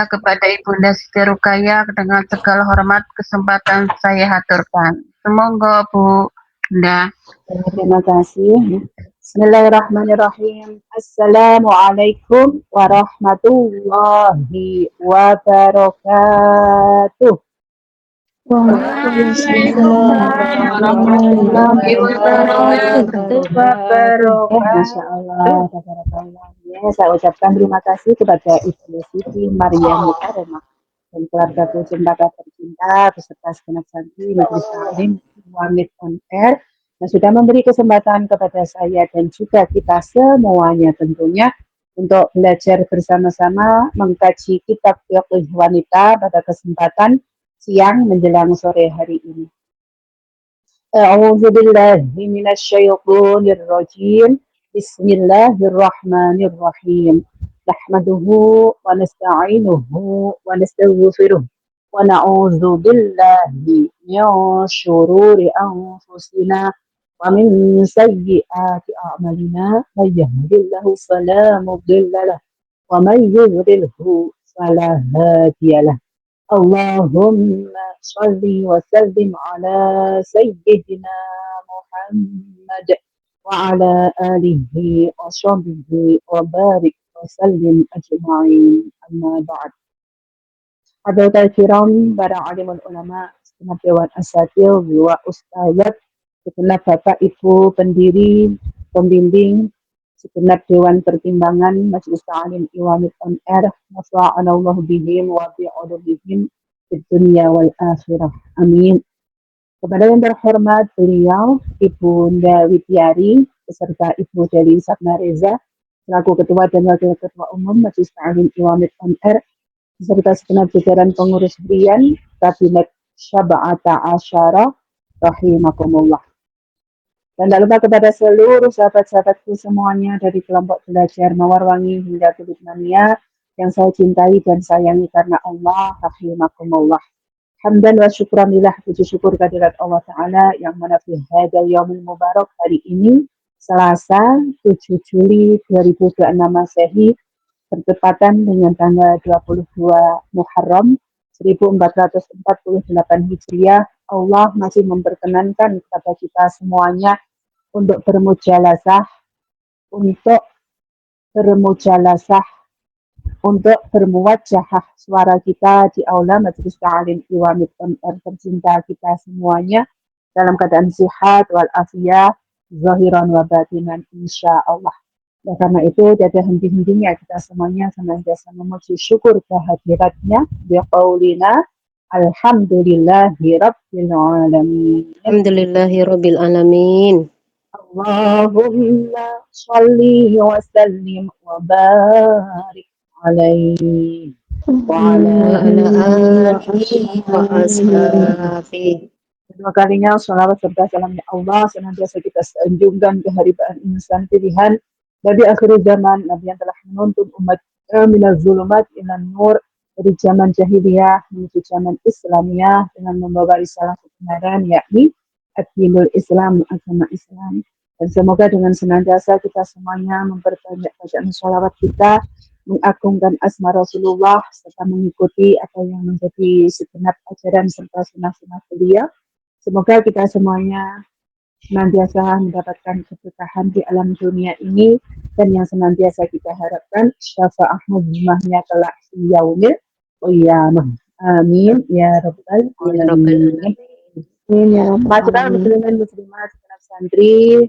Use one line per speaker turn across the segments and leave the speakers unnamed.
kepada Ibunda Siti Rukayah dengan segala hormat kesempatan saya haturkan. Semoga Bunda.
Terima kasih. Bismillahirrahmanirrahim. Assalamualaikum warahmatullahi wabarakatuh.
Waalaikumsalam warahmatullahi wabarakatuh.
Masya Allah, tabarakallah. Ya, saya ucapkan terima kasih kepada Ibu Siti Maria Mukarramah dan keluarga cemaka tercinta beserta segenap santri Majelis Taklim Wamid on Air yang sudah memberi kesempatan kepada saya dan juga kita semuanya tentunya untuk belajar bersama-sama mengkaji kitab fiqh wanita pada kesempatan siang menjelang sore hari ini. A'udzu billahi minasyaitonir rajim. Bismillahirrahmanirrahim. Nahmaduhu wa nasta'inuhu wa nastaghfiruh wa na'udzu billahi min syururi anfusina wa min sayyiati a'malina. May yahdihillahu fala mudilla lahu wa may yudlilhu fala hadiya lahu. Allahumma shalli wa sallim ala sayyidina Muhammad wa ala alihi wa sahbihi wa barik wa sallim ajma'in, amma ba'd. Hadirin kiram, para alimul ulama, segenap dewan asatidz wa ustadzat, segenap bapak ibu pendiri, pembimbing, segenap dewan pertimbangan Majelis Ta'lim Iwamid on Air, nafa'anallahu bihim wa bi'ulumihim fid dunya wal akhirah. Amin. Kepada yang terhormat beliau, Ibu Nda Widyari, beserta Ibu Deli Sapna Reza, selaku Ketua dan Wakil Ketua Umum Majelis Ta'lim Iwamid on Air, beserta segenap jajaran pengurus harian Kabinet Syaba'ata Asyara, rahimakumullah. Dan tak lupa kepada seluruh sahabat-sahabatku semuanya dari kelompok belajar Mawarwangi hingga Kulit Mania yang saya cintai dan sayangi karena Allah, rahimakumullah. Hamdan wa syukranillah, puji syukur kehadirat Allah Ta'ala yang mana fi hadal yaumil mubarak, hari ini Selasa 7 Juli 2026 Masehi bertepatan dengan tanggal 22 Muharram 1448 Hijriah. Allah masih memperkenankan kepada kita semuanya untuk bermujalasah, untuk bermuwajahah suara kita di aula Majelis Ta'lim Iwamid on Air tercinta kita semuanya dalam keadaan sehat walafiat, zahiran wa batinan, insya Allah. Ya, karena itu tiada henti-hentinya kita semuanya senantiasa memuji syukur kehadiratnya biqaulina alhamdulillahi rabbil alamin.
Alhamdulillahi rabbil alamin.
Allahumma shalli wa sallim wa barik alaihi wa ala
alihi wa ashabihi.
Kedua kalinya sholawat serta salamnya Allah senantiasa kita sanjungkan ke haribaan insan pilihan dari akhir zaman, Nabi yang telah menuntun umat minaz zulumat ilan nur, dari zaman jahiliyah menuju zaman Islamiyah dengan membawa risalah kebenaran, yakni ad-dinul Islam, agama Islam. Dan semoga dengan senantiasa kita semuanya memperbanyak bacaan sholawat kita, mengagungkan asma Rasulullah, serta mengikuti apa yang menjadi segenap ajaran serta sunnah-sunnah beliau. Semoga kita semuanya senantiasa mendapatkan keberkahan di alam dunia ini, dan yang senantiasa kita harapkan syafa'ah mujmahnya kelak yaumil qiyamah. Amin ya rabbal alamin. Masyarakat muslimin muslimat, segenap santri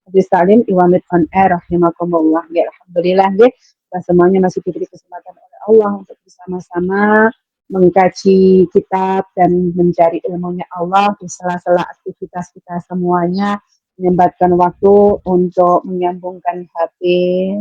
Majelis Ta'lim Iwamid on Air, rahimakumullah. Ya, alhamdulillah ya, kita semuanya masih diberi kesempatan oleh Allah untuk bersama-sama mengkaji kitab dan mencari ilmunya Allah di sela-sela aktivitas kita semuanya, menyempatkan waktu untuk menyambungkan HP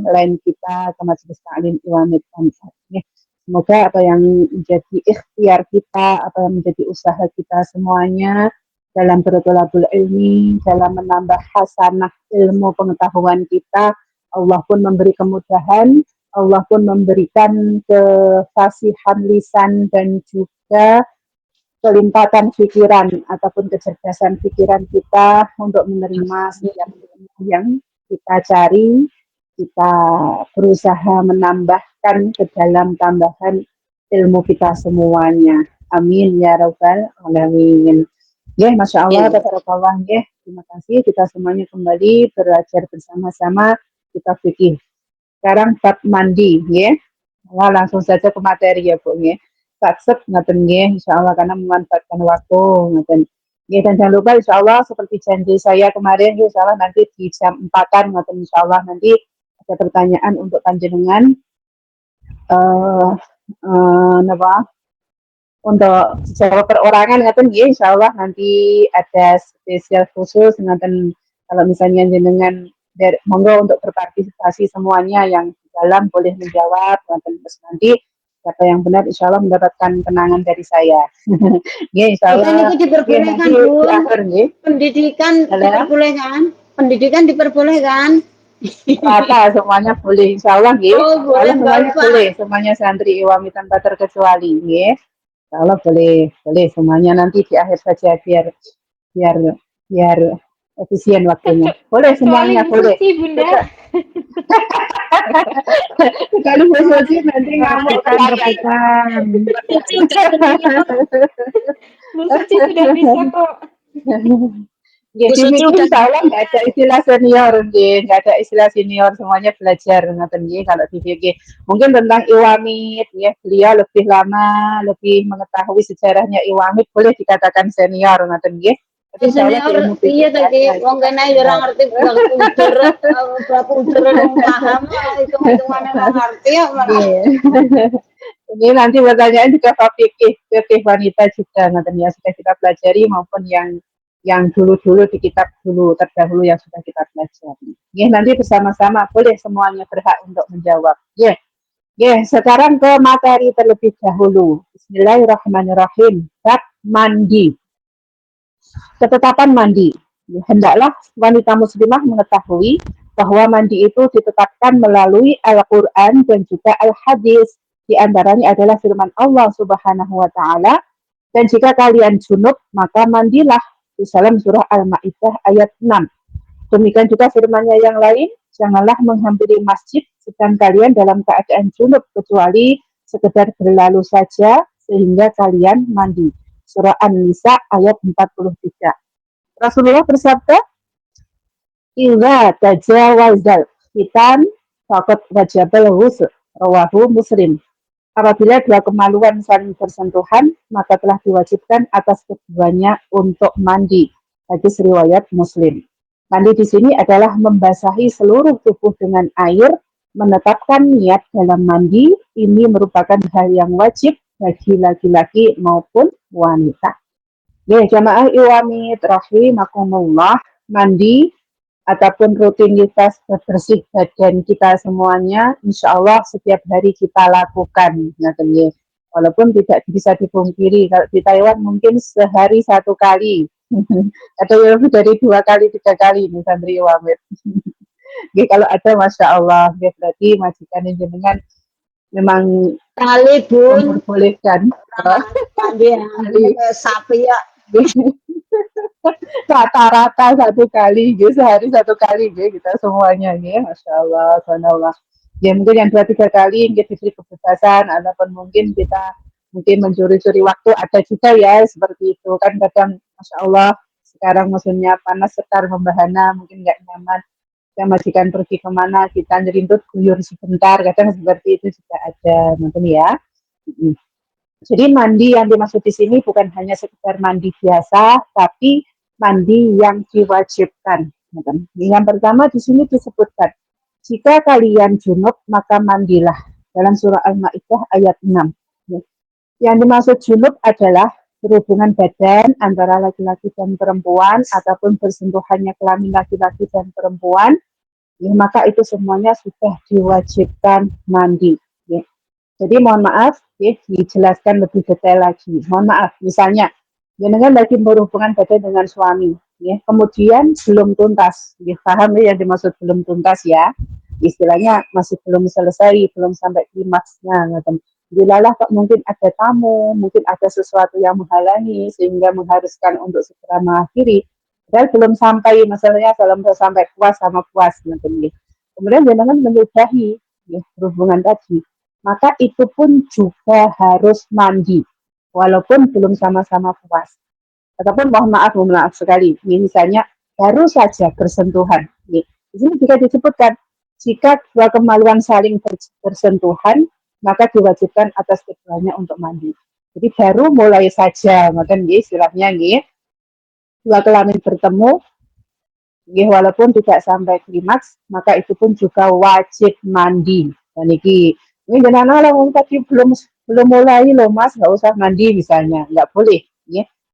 lain kita ke Majelis Ta'lim Iwamid on Air. Semoga apa yang menjadi ikhtiar kita, apa yang menjadi usaha kita semuanya dalam bertolabul ilmi, dalam menambah hasanah ilmu pengetahuan kita, Allah pun memberi kemudahan, Allah pun memberikan kefasihan lisan dan juga kelimpatan pikiran ataupun kecerdasan pikiran kita untuk menerima setiap ilmu yang kita cari. Kita berusaha menambahkan ke dalam tambahan ilmu kita semuanya. Amin ya rabbal alamin. Ya, masya Allah,
Amin.
tabarakallah ya. Terima kasih kita semuanya kembali belajar bersama-sama kita fikih. Sekarang bab mandi ya. Nah, langsung saja ke materi ya Bu ya. Saksep ngaten nggih insyaallah karena memanfaatkan waktu ngaten. Nggih dan jangan lupa insyaallah seperti janji saya kemarin insyaallah nanti di jam 4-an ngaten insyaallah nanti ada pertanyaan untuk panjenengan eh napa untuk secara perorangan ngaten nggih insyaallah nanti ada spesial khusus ngaten kalau misalnya jenengan monggo untuk berpartisipasi semuanya yang di dalam boleh menjawab ngaten terus nanti siapa yang benar insyaallah mendapatkan kenangan dari saya. Nggih
Bukan
insyaallah
itu
nggih
diperbolehkan,
nanti di
Bun.
akhir nggih.
Pendidikan
Dalam
diperbolehkan. Pendidikan diperbolehkan.
rata semuanya boleh insyaallah nggih.
Oh, boleh,
Insyaallah
Mbak
semuanya
Ulfa.
boleh semuanya santri Iwami tanpa terkecuali nggih. Kalau boleh, boleh semuanya nanti di akhir saja biar biar efisien waktunya. Boleh
Kecuali
semuanya,
Bu
boleh.
Suci, Bunda.
Kalau Bu Suci nanti ngamuk ke
rekan-rekan.
Bu Suci sudah bisa kok.
Ya,
Bu
di
Suci
fikih
udah
insya Allah nggak ada istilah senior, nggak ada istilah senior, semuanya belajar ngoten nggih kalau di fikih. Mungkin tentang Iwamit, ya beliau lebih lama, lebih mengetahui sejarahnya Iwamit, boleh dikatakan senior ngoten nggih. Tapi insya Allah di
Senior,
ilmu fikih
iya
nggak
tadi
ada
wong
istilah
kene ya ora
senior.
ngerti berapa udur yang paham, hitung-hitungannya ora ngerti ya malah.
Iya. Ini nanti pertanyaan juga fikih, fikih wanita juga nanti ya sudah kita pelajari maupun yang dulu-dulu di kitab dulu terdahulu yang sudah kita pelajari. Ya, nanti bersama-sama boleh semuanya berhak untuk menjawab. Ya, ya. Sekarang ke materi terlebih dahulu. Bismillahirrahmanirrahim. Bab mandi. Ketetapan mandi. Ya, hendaklah wanita muslimah mengetahui bahwa mandi itu ditetapkan melalui Al-Quran dan juga Al-Hadis. Di antaranya adalah firman Allah Subhanahu wa Ta'ala, dan jika kalian junub, maka mandilah, di dalam surah Al-Ma'idah ayat 6. Demikian juga firman-Nya yang lain, janganlah menghampiri masjid sedang kalian dalam keadaan junub kecuali sekedar berlalu saja sehingga kalian mandi. Surah An-Nisa ayat 43. Rasulullah bersabda, "Idza tajawazal khitan faqad wajabal ghusl." Rawahu Muslim. Apabila dua kemaluan saling bersentuhan, maka telah diwajibkan atas keduanya untuk mandi. Hadis riwayat Muslim. Mandi di sini adalah membasahi seluruh tubuh dengan air, menetapkan niat dalam mandi. Ini merupakan hal yang wajib bagi laki-laki maupun wanita. Ya, jamaah Iwami rahimakumullah, mandi ataupun rutinitas bersih badan kita semuanya, insya Allah setiap hari kita lakukan. Walaupun tidak bisa dipungkiri, kalau di Taiwan mungkin sehari 1 kali, atau lebih dari 2 kali, 3 kali nih santri Wamit. Kalau ada, masya Allah, berarti majikan jenengan memang
Kali Bun,
memperbolehkan.
mandi sapi ya.
Rata-rata 1 kali, gitu, sehari 1 kali, gitu, kita semuanya, gitu, masya Allah, subhanallah. Ya mungkin yang 2-3 kali kita diberi kebebasan, ataupun mungkin kita mencuri-curi waktu, ada juga ya seperti itu kan kadang, masya Allah, sekarang musimnya panas sekar membahana, mungkin nggak nyaman. Yang majikan pergi kemana, kita nyerintut guyur sebentar, kadang seperti itu juga ada, mungkin ya. Jadi mandi yang dimaksud di sini bukan hanya sekedar mandi biasa, tapi mandi yang diwajibkan. Yang pertama di sini disebutkan, jika kalian junub maka mandilah, dalam surah Al-Ma'idah ayat 6. Yang dimaksud junub adalah berhubungan badan antara laki-laki dan perempuan ataupun bersentuhannya kelamin laki-laki dan perempuan, ya, maka itu semuanya sudah diwajibkan mandi. Ya. Jadi mohon maaf, ya, dijelaskan lebih detail lagi. Mohon maaf, misalnya, jenengan lagi berhubungan badan dengan suami, ya, kemudian belum tuntas, ya, paham ya yang dimaksud belum tuntas ya? Istilahnya masih belum selesai, belum sampai klimaksnya. Dilalah kok mungkin ada tamu, mungkin ada sesuatu yang menghalangi sehingga mengharuskan untuk segera mengakhiri. Padahal belum sampai, masalahnya belum sampai puas sama puas. Kemudian jenengan menyudahi, ya, berhubungan tadi. maka itu pun juga harus mandi, walaupun belum sama-sama puas. Ataupun mohon maaf sekali, misalnya baru saja bersentuhan. Di sini juga disebutkan, jika dua kemaluan saling bersentuhan, maka diwajibkan atas keduanya untuk mandi. Jadi baru mulai saja, maka istilahnya dua kelamin bertemu, walaupun tidak sampai klimaks, maka itu pun juga wajib mandi. Dan ini jangan lah, tadi belum mulai loh mas, nggak usah mandi misalnya, nggak boleh.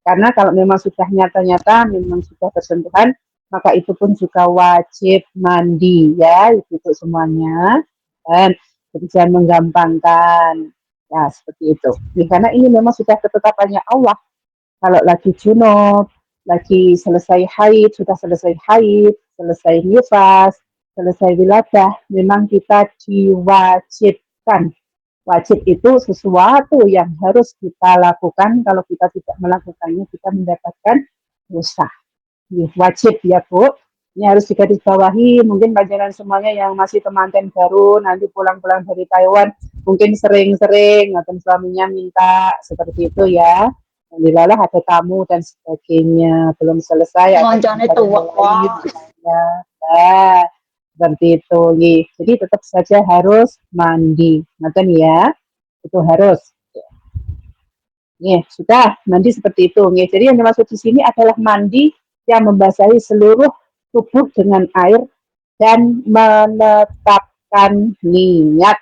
Karena kalau memang sudah nyata-nyata, memang sudah bersentuhan, maka itu pun juga wajib mandi ya, itu semuanya. Dan jangan menggampangkan, ya seperti itu. Karena ini memang sudah ketetapannya Allah. Kalau lagi junub, lagi selesai haid, sudah selesai haid, selesai nifas, selesai wiladah, memang kita diwajibkan. Wajib itu sesuatu yang harus kita lakukan. Kalau kita tidak melakukannya, kita mendapatkan dosa. Wajib ya Bu. Ini harus digarisbawahi. Mungkin panjenengan semuanya yang masih temanten baru, nanti pulang-pulang dari Taiwan, mungkin sering-sering, atau suaminya minta seperti itu ya. Alhamdulillah ada tamu dan sebagainya, belum selesai.
Ngoncone tua kok.
Nah, seperti itu. Jadi tetap saja harus mandi. Nonton ya, itu harus. Sudah mandi seperti itu. Jadi yang dimaksud di sini adalah mandi yang membasahi seluruh tubuh dengan air dan menetapkan niat.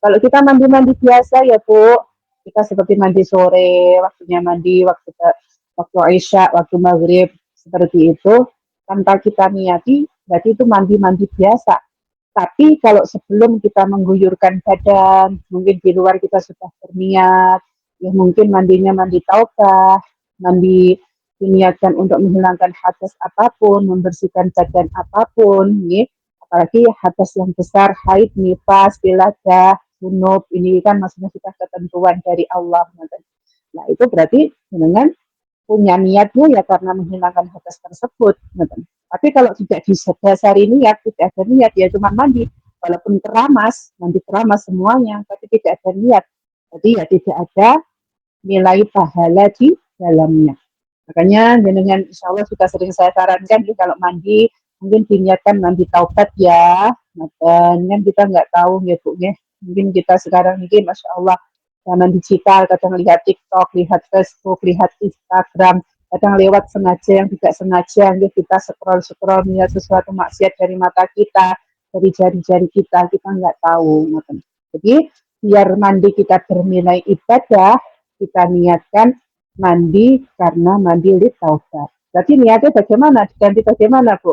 Kalau kita mandi-mandi biasa ya Bu, kita seperti mandi sore, waktunya mandi, waktu Isya, waktu maghrib, seperti itu, tanpa kita niati, berarti itu mandi-mandi biasa. Tapi kalau sebelum kita mengguyurkan badan, mungkin di luar kita sudah berniat, ya mungkin mandinya mandi taubah, mandi diniatkan untuk menghilangkan hadas apapun, membersihkan badan apapun, apalagi hadas yang besar, haid, nifas, wiladah, junub, ini kan maksudnya sudah ketentuan dari Allah. Nah itu berarti dengan punya niatnya ya karena menghilangkan hadas tersebut. Tapi kalau tidak didasari niat, tidak ada niat, ya cuma mandi, walaupun keramas, mandi keramas semuanya, tapi tidak ada niat, jadi ya tidak ada nilai pahala di dalamnya. Makanya dengan insya Allah sudah sering saya sarankan kalau mandi mungkin diniatkan mandi taubat ya. Dan kita nggak tahu ya Bu ya. Mungkin kita sekarang ini Masya Allah zaman digital, kadang lihat TikTok, lihat Facebook, lihat Instagram, kadang lewat sengaja yang tidak sengaja kita scroll melihat sesuatu maksiat dari mata kita, dari jari-jari kita nggak tahu. Jadi biar mandi kita bernilai ibadah, kita niatkan mandi karena mandi li taubat. Jadi niatnya bagaimana? Diganti bagaimana Bu?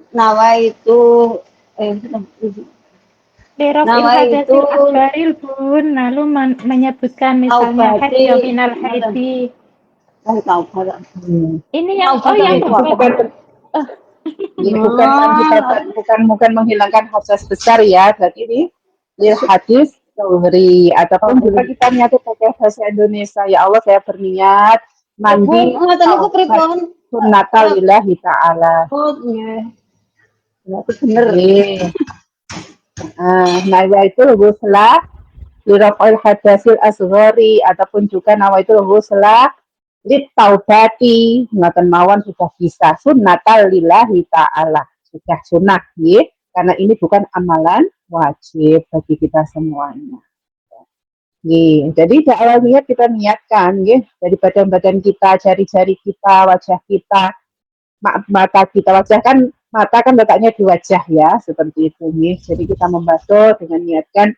Nawa itu
Hadasil akbaril Bun, lalu menyebutkan misalnya haid ya minal haidi. Ini yang
bukan menghilangkan hadas besar ya. Berarti ini hadis Zuhri ataupun juga kita niat pakai bahasa Indonesia. Ya Allah, saya berniat mandi sunnatal lillahi ta'ala. Bener. Nah, itu ghuslah lirafa'il hadasil asghari ataupun juga nawa itu ghuslah lit taubati, ngaten mawon sudah bisa sunnatal lillahi ta'ala, sudah sunah karena ini bukan amalan wajib bagi kita semuanya. Jadi di awal niat kita niatkan dari badan-badan kita, jari-jari kita, wajah kita, mata kita, wajah kan, mata kan letaknya di wajah ya, seperti itu Jadi kita membasuh dengan niatkan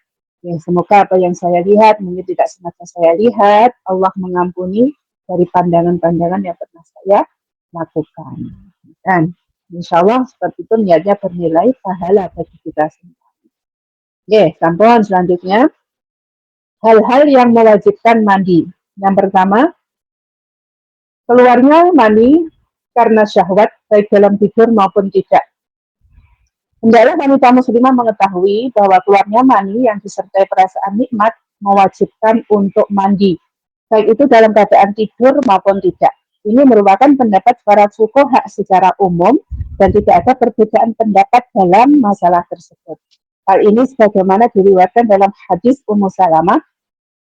semoga apa yang saya lihat, mungkin tidak sengaja saya lihat, Allah mengampuni dari pandangan-pandangan yang pernah saya lakukan. Dan insya Allah seperti itu niatnya bernilai pahala bagi kita semua. Sampun selanjutnya. Hal-hal yang mewajibkan mandi. Yang pertama, keluarnya mani karena syahwat, baik dalam tidur maupun tidak. Hendaklah wanita muslimah mengetahui bahwa keluarnya mani yang disertai perasaan nikmat mewajibkan untuk mandi, baik itu dalam keadaan tidur maupun tidak. Ini merupakan pendapat para fuqaha secara umum, dan tidak ada perbedaan pendapat dalam masalah tersebut. Hal ini sebagaimana diriwayatkan dalam hadis Ummu Salamah,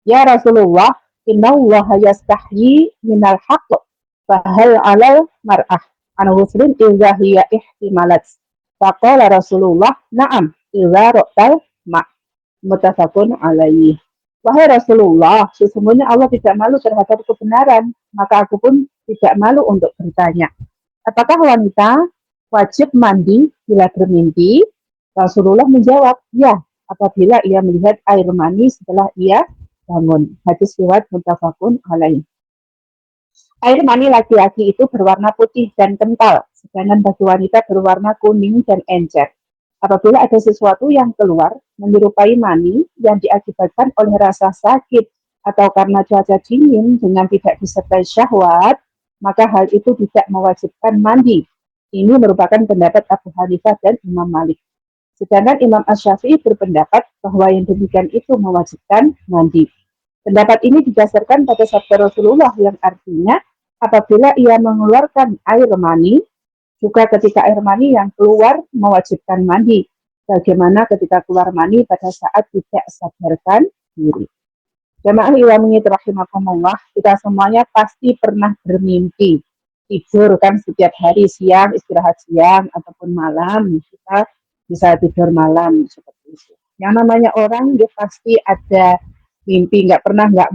ya Rasulullah, innallaha yastahyi minal haqq, fahal alal mar'ah an ghusrin idza hiya ihtimalat. Faqala Rasulullah, na'am, idza ra'tal ma'. Muttafaqun alaihi. Wahai Rasulullah, sesungguhnya Allah tidak malu terhadap kebenaran, maka aku pun tidak malu untuk bertanya. Apakah wanita wajib mandi bila bermimpi? Rasulullah menjawab, ya, apabila ia melihat air mani setelah ia bangun. Hadis riwayat muttafaqun alaih. Air mani laki-laki itu berwarna putih dan kental, sedangkan bagi wanita berwarna kuning dan encer. Apabila ada sesuatu yang keluar menyerupai mani yang diakibatkan oleh rasa sakit atau karena cuaca dingin dengan tidak disertai syahwat, maka hal itu tidak mewajibkan mandi. Ini merupakan pendapat Abu Hanifah dan Imam Malik. Sedangkan Imam Asy-Syafi'i berpendapat bahwa yang demikian itu mewajibkan mandi. Pendapat ini didasarkan pada sabda Rasulullah yang artinya apabila ia mengeluarkan air mani, juga ketika air mani yang keluar mewajibkan mandi. Bagaimana ketika keluar mani pada saat tidak sadarkan diri. Jamaah ilmu rahimakumullah, kita semuanya pasti pernah bermimpi. Tidur kan setiap hari, siang istirahat siang ataupun malam kita bisa tidur malam seperti itu. Yang namanya orang dia pasti ada mimpi, nggak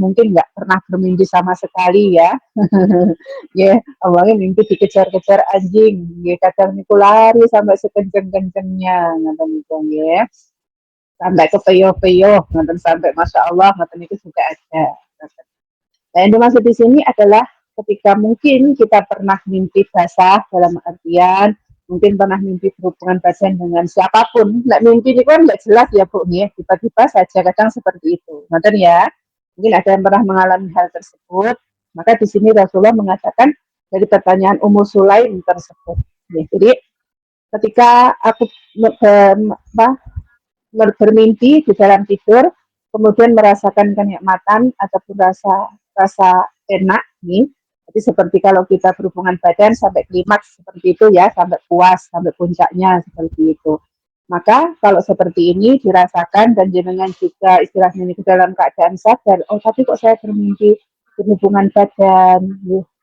mungkin nggak pernah bermimpi sama sekali ya. Ya, awalnya mimpi dikejar-kejar anjing, ya kadang niku lari sampai sekenceng-kencengnya, ngoten ya. Sampai kepeyo-peyo, ngoten sampai masya Allah, ngoten itu juga ada. Nah, yang dimaksud di sini adalah ketika mungkin kita pernah mimpi basah dalam artian mungkin pernah mimpi berhubungan badan dengan siapapun. Nah, mimpi ini kan nggak jelas ya Bu, ya. Tiba-tiba saja kadang seperti itu. Nonton ya. Mungkin ada yang pernah mengalami hal tersebut. Maka di sini Rasulullah mengatakan dari pertanyaan Ummu Sulaim tersebut. Ya, jadi ketika aku bermimpi di dalam tidur, kemudian merasakan kenikmatan ataupun rasa enak nih. Jadi seperti kalau kita berhubungan badan sampai klimaks seperti itu ya, sampai puas, sampai puncaknya seperti itu. Maka kalau seperti ini dirasakan dan jenengan juga istilahnya ini dalam keadaan sadar, oh tapi kok saya bermimpi berhubungan badan,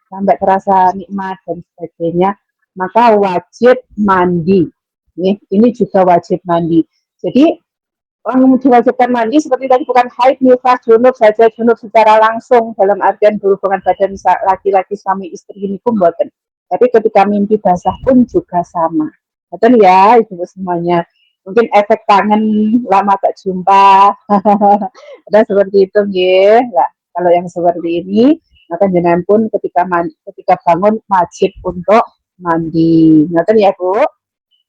sampai terasa nikmat dan sebagainya, maka wajib mandi. Ini juga wajib mandi. Jadi orang diwajibkan mandi seperti tadi bukan haid, nifas, junub saja, junub secara langsung dalam artian berhubungan badan laki-laki suami istri ini pun buatan. Tapi ketika mimpi basah pun juga sama. Betul ya ibu semuanya. Mungkin efek kangen lama tak jumpa. Ada seperti itu ya. Nah, kalau yang seperti ini maka jangan pun ketika bangun wajib untuk mandi. Betul ya Bu?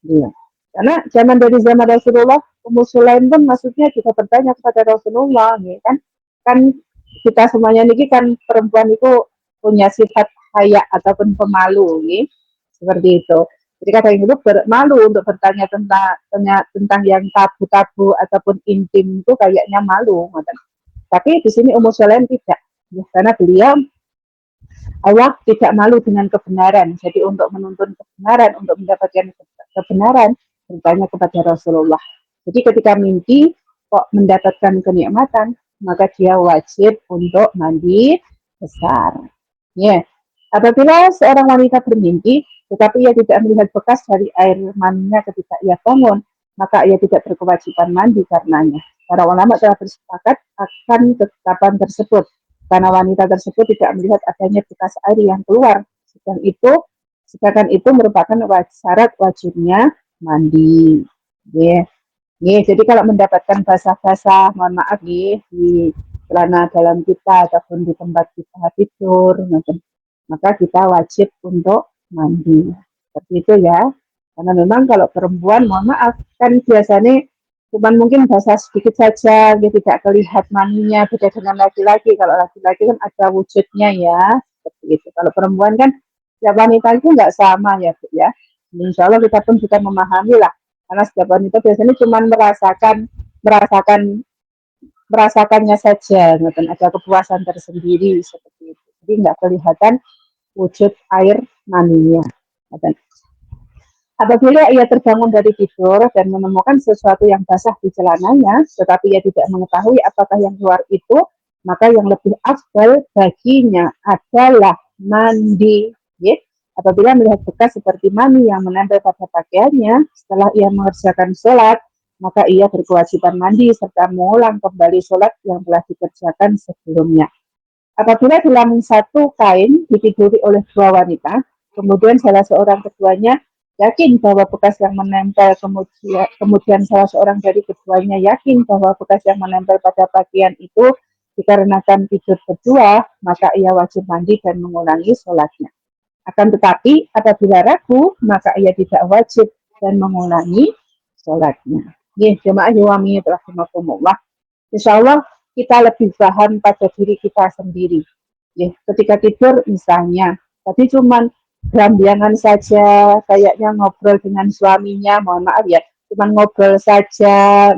Iya. Karena dari zaman Rasulullah, Ummu Sulaim pun maksudnya juga bertanya kepada Rasulullah, ya kan? Kan kita semuanya ini kan perempuan itu punya sifat haya ataupun pemalu, ya. Seperti itu. Jadi kadang itu malu untuk bertanya tentang yang tabu-tabu ataupun intim itu kayaknya malu. Tapi di sini Ummu Sulaim tidak, ya, karena beliau Allah tidak malu dengan kebenaran. Jadi untuk menuntun kebenaran, untuk mendapatkan kebenaran, bertanya kepada Rasulullah. Jadi ketika mimpi kok mendapatkan kenikmatan, maka dia wajib untuk mandi besar. Ya. Apabila seorang wanita bermimpi, tetapi ia tidak melihat bekas dari air maninya ketika ia bangun, maka ia tidak berkewajiban mandi karenanya. Para ulama telah bersepakat akan ketetapan tersebut, karena wanita tersebut tidak melihat adanya bekas air yang keluar. Sedangkan itu merupakan syarat wajibnya mandi. Jadi kalau mendapatkan basah-basah, mohon maaf di celana dalam kita ataupun di tempat kita tidur, maka kita wajib untuk mandi. Seperti itu ya. Karena memang kalau perempuan, mohon maaf, kan biasanya cuman mungkin basah sedikit saja, dia tidak terlihat maninya, beda dengan laki-laki. Kalau laki-laki kan ada wujudnya ya, seperti itu. Kalau perempuan kan, ya wanita itu nggak sama ya Bu ya. Insya Allah kita pun juga memahami lah, karena setiap wanita biasanya cuma merasakannya saja, ada kepuasan tersendiri seperti itu. Jadi nggak kelihatan wujud air maninya. Apabila ia terbangun dari tidur dan menemukan sesuatu yang basah di celananya, tetapi ia tidak mengetahui apakah yang keluar itu, maka yang lebih afdal baginya adalah mandi. Ya. Apabila melihat bekas seperti mani yang menempel pada pakaiannya, setelah ia mengerjakan sholat, maka ia berkewajiban mandi serta mengulang kembali sholat yang telah dikerjakan sebelumnya. Apabila dalam satu kain ditiduri oleh dua wanita, kemudian salah seorang keduanya yakin bahwa bekas yang menempel, kemudian salah seorang dari keduanya yakin bahwa bekas yang menempel pada pakaian itu dikarenakan tidur berdua, maka ia wajib mandi dan mengulangi sholatnya. Akan tetapi apabila ragu, maka ia tidak wajib dan mengulangi sholatnya. Jemaah yuwami rahimakumullah. Insya Allah kita lebih paham pada diri kita sendiri. Ya, ketika tidur misalnya, tadi cuman gerambiangan saja, kayaknya ngobrol dengan suaminya, mohon maaf ya, cuman ngobrol saja,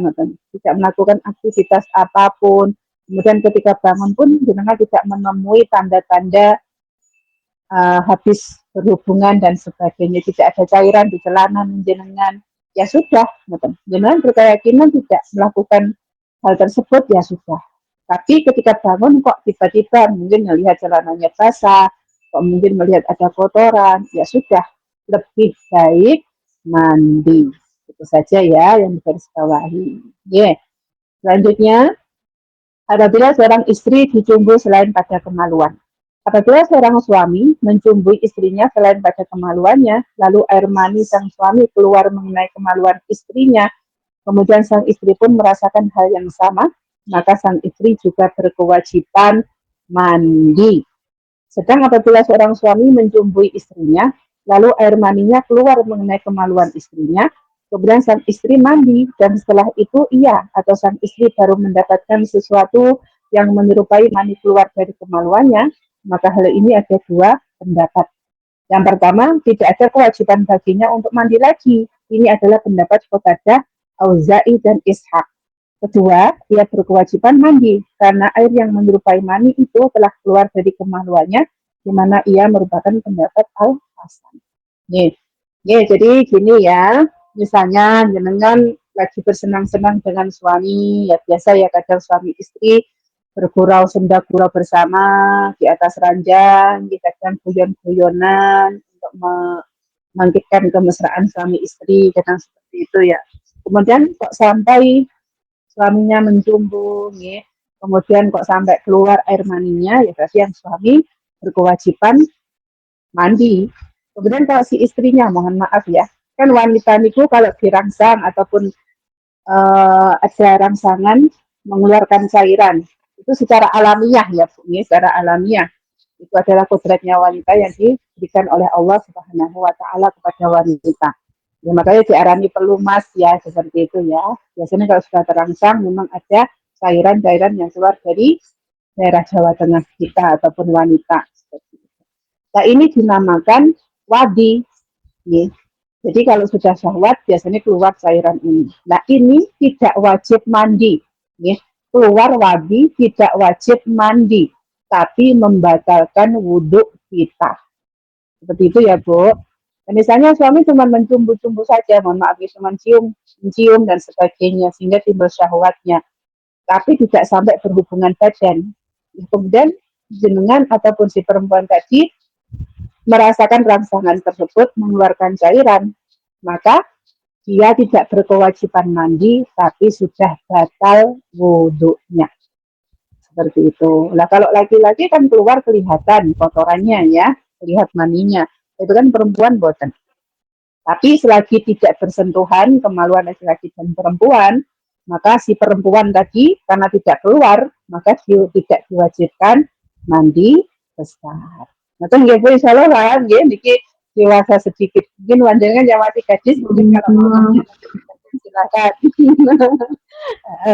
tidak melakukan aktivitas apapun. Kemudian ketika bangun pun jenengan tidak menemui tanda-tanda habis berhubungan dan sebagainya, tidak ada cairan di celana jenengan, ya sudah, jenengan berkeyakinan tidak melakukan hal tersebut, ya sudah. Tapi ketika bangun kok tiba-tiba mungkin melihat celananya basah, kok mungkin melihat ada kotoran, ya sudah, lebih baik mandi. Itu saja ya yang digarisbawahi. Selanjutnya, apabila seorang istri dicumbu selain pada kemaluan. Apabila seorang suami mencumbui istrinya selain pada kemaluannya, lalu air mani sang suami keluar mengenai kemaluan istrinya, kemudian sang istri pun merasakan hal yang sama, maka sang istri juga berkewajiban mandi. Sedang apabila seorang suami mencumbui istrinya, lalu air maninya keluar mengenai kemaluan istrinya, kemudian sang istri mandi, dan setelah itu ia atau sang istri baru mendapatkan sesuatu yang menyerupai mani keluar dari kemaluannya, maka hal ini ada dua pendapat. Yang pertama, tidak ada kewajiban baginya untuk mandi lagi. Ini adalah pendapat Qatadah, Auza'i, dan Ishaq. Kedua, ia berkewajiban mandi karena air yang menyerupai mani itu telah keluar dari kemaluannya, di mana ia merupakan pendapat Al-Hasan. Jadi gini ya, misalnya jenengan lagi bersenang-senang dengan suami, ya biasa ya kadang suami istri bergurau senda gurau bersama di atas ranjang, kita kan guyon-guyonan untuk membangkitkan kemesraan suami istri, kadang seperti itu ya. Kemudian kok sampai suaminya mencumbu, ya. Kemudian kok sampai keluar air maninya, ya berarti yang suami berkewajiban mandi. Kemudian kalau si istrinya, mohon maaf ya, kan wanita itu kalau dirangsang ataupun ada rangsangan mengeluarkan cairan, itu secara alamiah ya Bu, ya, secara alamiah. Itu adalah kodratnya wanita yang diberikan oleh Allah Subhanahu wa taala kepada wanita. Ya, makanya diarani pelumas ya, seperti itu ya. Biasanya kalau sudah terangsang memang ada cairan-cairan yang keluar dari daerah Jawa Tengah kita ataupun wanita. Nah ini dinamakan wadi. Ya. Jadi kalau sudah syahwat biasanya keluar cairan ini. Nah ini tidak wajib mandi. Ya. Keluar wadi tidak wajib mandi, tapi membatalkan wudhu kita. Seperti itu ya Bu. Dan misalnya suami cuma mencumbu-cumbu saja, mohon maaf, cuma mencium dan sebagainya, sehingga timbul syahwatnya. Tapi tidak sampai berhubungan badan. Kemudian jenengan ataupun si perempuan tadi merasakan rangsangan tersebut mengeluarkan cairan, maka dia tidak berkewajiban mandi, tapi sudah batal wudhunya. Seperti itu. Nah kalau laki-laki kan keluar kelihatan kotorannya ya, lihat maninya. Itu kan perempuan boten. Tapi selagi tidak bersentuhan kemaluan laki-laki dan perempuan, maka si perempuan tadi karena tidak keluar, maka dia tidak diwajibkan mandi besar. Nah, nggih Bu insyaallah lah nggih niki dewasa sedikit. Mungkin panjenengan yang masih gadis mungkin kalau silakan.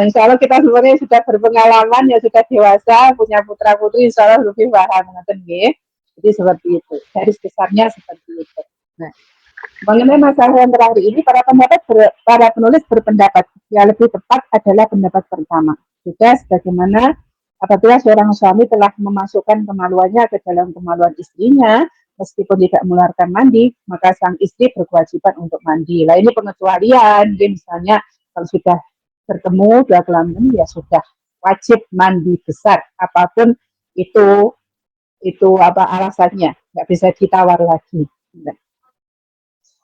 Insyaallah kita sebenarnya sudah berpengalaman ya sudah dewasa, punya putra putri insyaallah lebih paham ngoten nggih. Jadi seperti itu. Garis besarnya seperti itu. Nah, mengenai masalah yang terakhir ini para penulis berpendapat yang lebih tepat adalah pendapat pertama. Juga sebagaimana apabila seorang suami telah memasukkan kemaluannya ke dalam kemaluan istrinya, meskipun tidak mengeluarkan mandi, maka sang istri berkewajiban untuk mandi. Nah ini pengecualian, jadi misalnya kalau sudah bertemu dua kelamin ya sudah wajib mandi besar, apapun itu apa alasannya, nggak bisa ditawar lagi.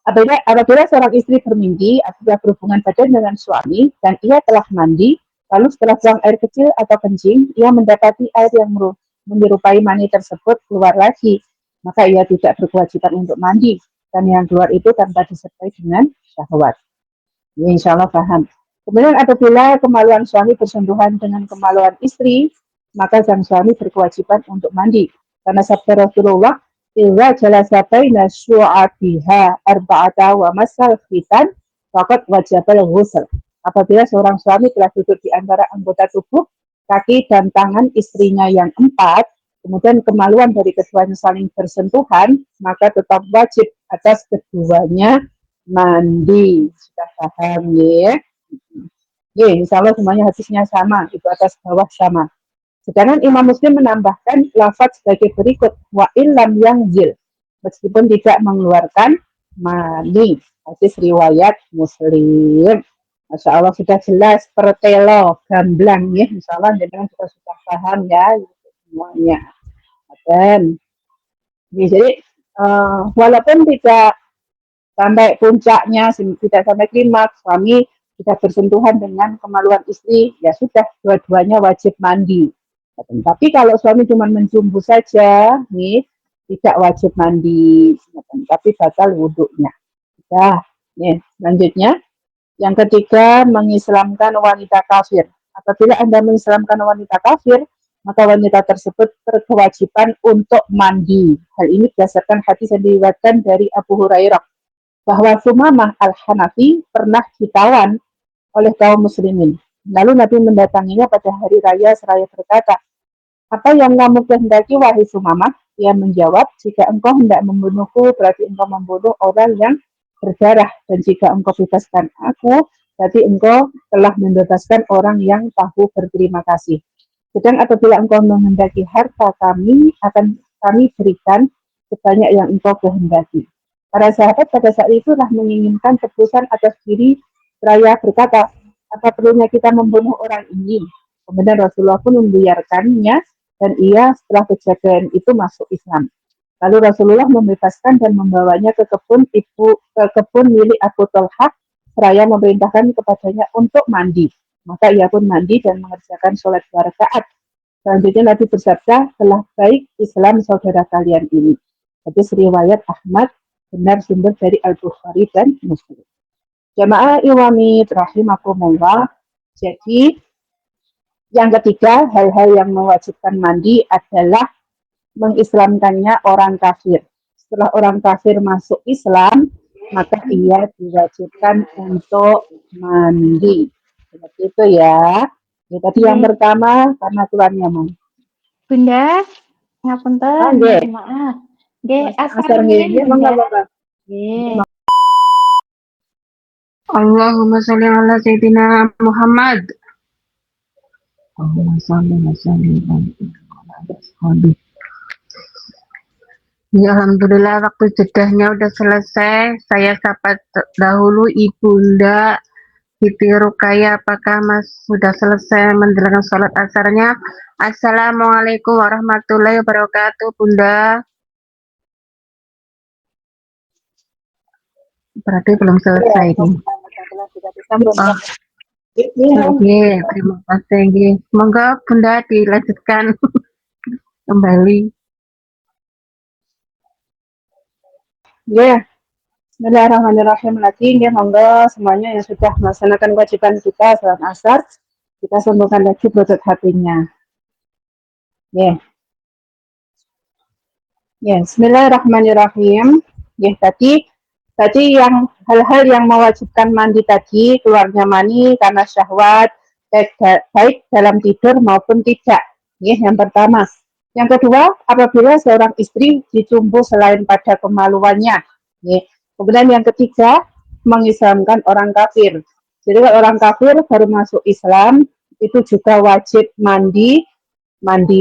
Apabila seorang istri bermimpi atau berhubungan badan dengan suami dan ia telah mandi, lalu setelah buang air kecil atau kencing, ia mendapati air yang menyerupai mani tersebut keluar lagi, maka ia tidak berkewajiban untuk mandi, dan yang keluar itu tanpa disertai dengan syahwat. Ya, insya Allah paham. Kemudian apabila kemaluan suami bersentuhan dengan kemaluan istri, maka sang suami berkewajiban untuk mandi. Karena sabda Rasulullah, "Idza jalasa baina syu'abiha arba'ata wa masal khitan, faqad wajibal ghusl." Apabila seorang suami telah duduk di antara anggota tubuh, kaki dan tangan istrinya yang 4, kemudian kemaluan dari keduanya saling bersentuhan, maka tetap wajib atas keduanya mandi. Sudah paham ya? Ya, insya Allah semuanya hadisnya sama, itu atas bawah sama. Sedangkan Imam Muslim menambahkan lafaz sebagai berikut, wa illam yanzil, meskipun tidak mengeluarkan mani. Hadis riwayat Muslim. Masya Allah sudah jelas, pertelo, gamblang ya, insya Allah dengan juga sudah paham ya semuanya. Dan jadi walaupun tidak sampai puncaknya, tidak sampai klimaks, suami tidak bersentuhan dengan kemaluan istri, ya sudah dua-duanya wajib mandi. Tapi kalau suami cuma mencumbu saja, nih tidak wajib mandi, tapi batal wudhunya. Nah, nih selanjutnya yang ketiga, mengislamkan wanita kafir. Apabila Anda mengislamkan wanita kafir, maka wanita tersebut berkewajiban untuk mandi. Hal ini berdasarkan hadis yang diriwayatkan dari Abu Hurairah bahwa Sumamah al-Hanafi pernah ditawan oleh kaum muslimin. Lalu Nabi mendatanginya pada hari raya seraya berkata, "Apa yang kamu kehendaki wahai Sumamah?" Ia menjawab, "Jika engkau hendak membunuhku, berarti engkau membunuh orang yang berdarah. Dan jika engkau bebaskan aku, berarti engkau telah membebaskan orang yang tahu berterima kasih. Sedang apabila engkau menghendaki harta kami, akan kami berikan sebanyak yang engkau kehendaki." Para sahabat pada saat itulah menginginkan tebusan atas diri seraya berkata, "Apa perlunya kita membunuh orang ini?" Kemudian Rasulullah pun membiarkannya dan ia setelah kejadian itu masuk Islam. Lalu Rasulullah membebaskan dan membawanya ke kebun milik Abu Talhah seraya memerintahkan kepadanya untuk mandi. Maka ia pun mandi dan mengerjakan sholat 2 rakaat. Selanjutnya Nabi bersabda, "Telah baik Islam saudara kalian ini." Hadis riwayat Ahmad, benar sumber dari Al-Bukhari dan Muslim. Jamaah Iwamid rahimakumullah. Jadi yang ketiga, hal-hal yang mewajibkan mandi adalah mengislamkannya orang kafir. Setelah orang kafir masuk Islam, maka ia diwajibkan untuk mandi. Seperti itu ya. Ya tadi yang pertama karena tuannya mau.
Bunda, ngapunten, maaf. Asar nggih, Bunda. Nggih.
Allahumma sholli ala sayyidina Muhammad. Allahumma sholli ala sayyidina Muhammad. Ya, alhamdulillah waktu jedahnya udah selesai. Saya sapa dahulu Ibunda Siti Rukaya. Apakah Mas sudah selesai menjalankan sholat asarnya? Assalamualaikum warahmatullahi wabarakatuh, Bunda. Berarti belum selesai nih. Oke, terima kasih. Semoga Bunda dilanjutkan kembali.
Ya, Bismillahirrahmanirrahim. Lagi, ya monggo semuanya yang sudah melaksanakan kewajiban kita salat asar, kita sambungkan lagi Bluetooth HP-nya. Ya. Ya, Bismillahirrahmanirrahim. Ya, tadi yang hal-hal yang mewajibkan mandi tadi, keluarnya mani karena syahwat, baik dalam tidur maupun tidak. Ya, yang pertama. Yang kedua, apabila seorang istri dicumbu selain pada kemaluannya. Ya. Kemudian yang ketiga, mengislamkan orang kafir. Jadi kalau orang kafir baru masuk Islam, itu juga wajib mandi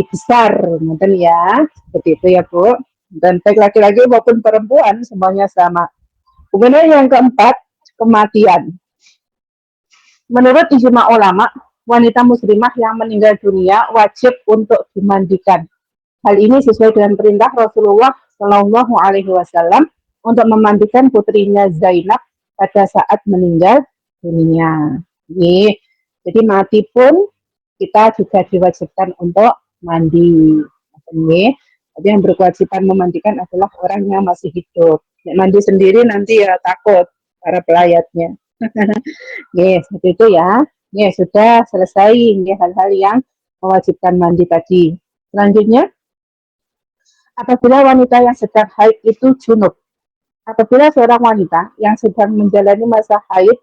besar. Mungkin ya, seperti itu ya Bu. Dan baik laki-laki maupun perempuan semuanya sama. Kemudian yang keempat, kematian. Menurut ijma ulama, wanita muslimah yang meninggal dunia wajib untuk dimandikan. Hal ini sesuai dengan perintah Rasulullah Shallallahu Alaihi Wasallam untuk memandikan putrinya Zainab pada saat meninggal dunia. Jadi mati pun kita juga diwajibkan untuk mandi. Jadi yang berkewajiban memandikan adalah orang yang masih hidup. Mandi sendiri nanti ya takut para pelayatnya. Seperti itu ya. Sudah selesai hal-hal yang mewajibkan mandi tadi. Selanjutnya, apabila wanita yang sedang haid itu junub. Apabila seorang wanita yang sedang menjalani masa haid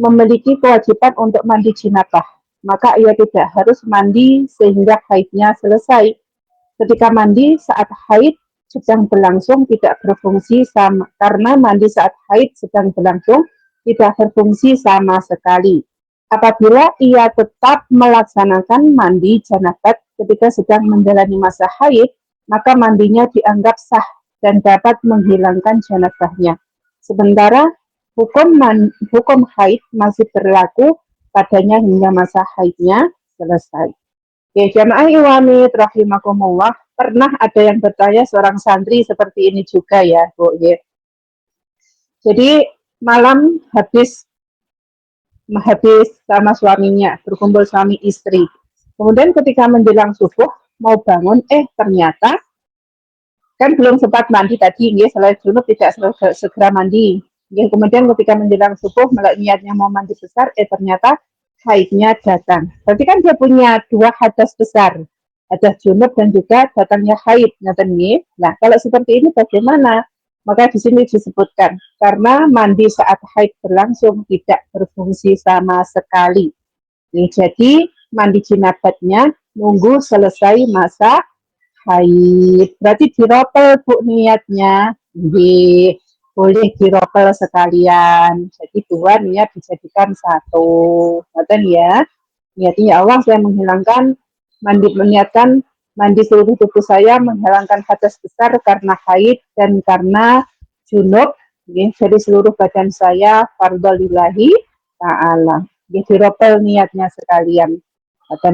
memiliki kewajiban untuk mandi jinabah, maka ia tidak harus mandi sehingga haidnya selesai. Ketika mandi saat haid sedang berlangsung tidak berfungsi sama, karena mandi saat haid sedang berlangsung tidak berfungsi sama sekali. Apabila ia tetap melaksanakan mandi janabat ketika sedang menjalani masa haid, maka mandinya dianggap sah dan dapat menghilangkan janabahnya. Sementara hukum haid masih berlaku padanya hingga masa haidnya selesai. Jamaah iwani rahimakumullah, pernah ada yang bertanya seorang santri seperti ini juga ya, Bu. Jadi malam habis sama suaminya, berkumpul suami istri. Kemudian ketika menjelang subuh mau bangun, ternyata kan belum sempat mandi tadi, selain junub tidak segera mandi. Kemudian ketika menjelang subuh niatnya mau mandi besar, ternyata haidnya datang. Berarti kan dia punya dua hadas besar, hadas junub dan juga datangnya haid. Nah, kalau seperti ini bagaimana? Maka di sini disebutkan karena mandi saat haid berlangsung tidak berfungsi sama sekali. Jadi mandi jinabatnya nunggu selesai masa haid. Berarti diropel Bu niatnya. Boleh diropel sekalian. Jadi dua niat dijadikan satu. Ya. Niatnya Allah saya menghilangkan meniatkan mandi seluruh tubuh saya menghilangkan hadas besar karena haid dan karena junub. Jadi seluruh badan saya fardholillahi ta'ala. Diropel niatnya sekalian.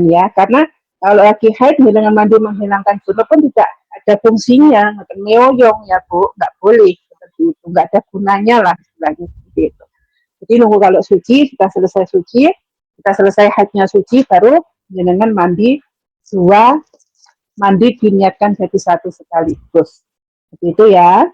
Ya, karena kalau lagi haid dengan mandi menghilangkan junub pun tidak ada fungsinya, meoyong ya Bu, nggak boleh seperti itu, nggak ada gunanya lah istilahnya seperti itu. Jadi nunggu kalau suci, kita selesai haidnya suci, baru dengan mandi mandi diniatkan jadi satu sekaligus. Seperti itu ya.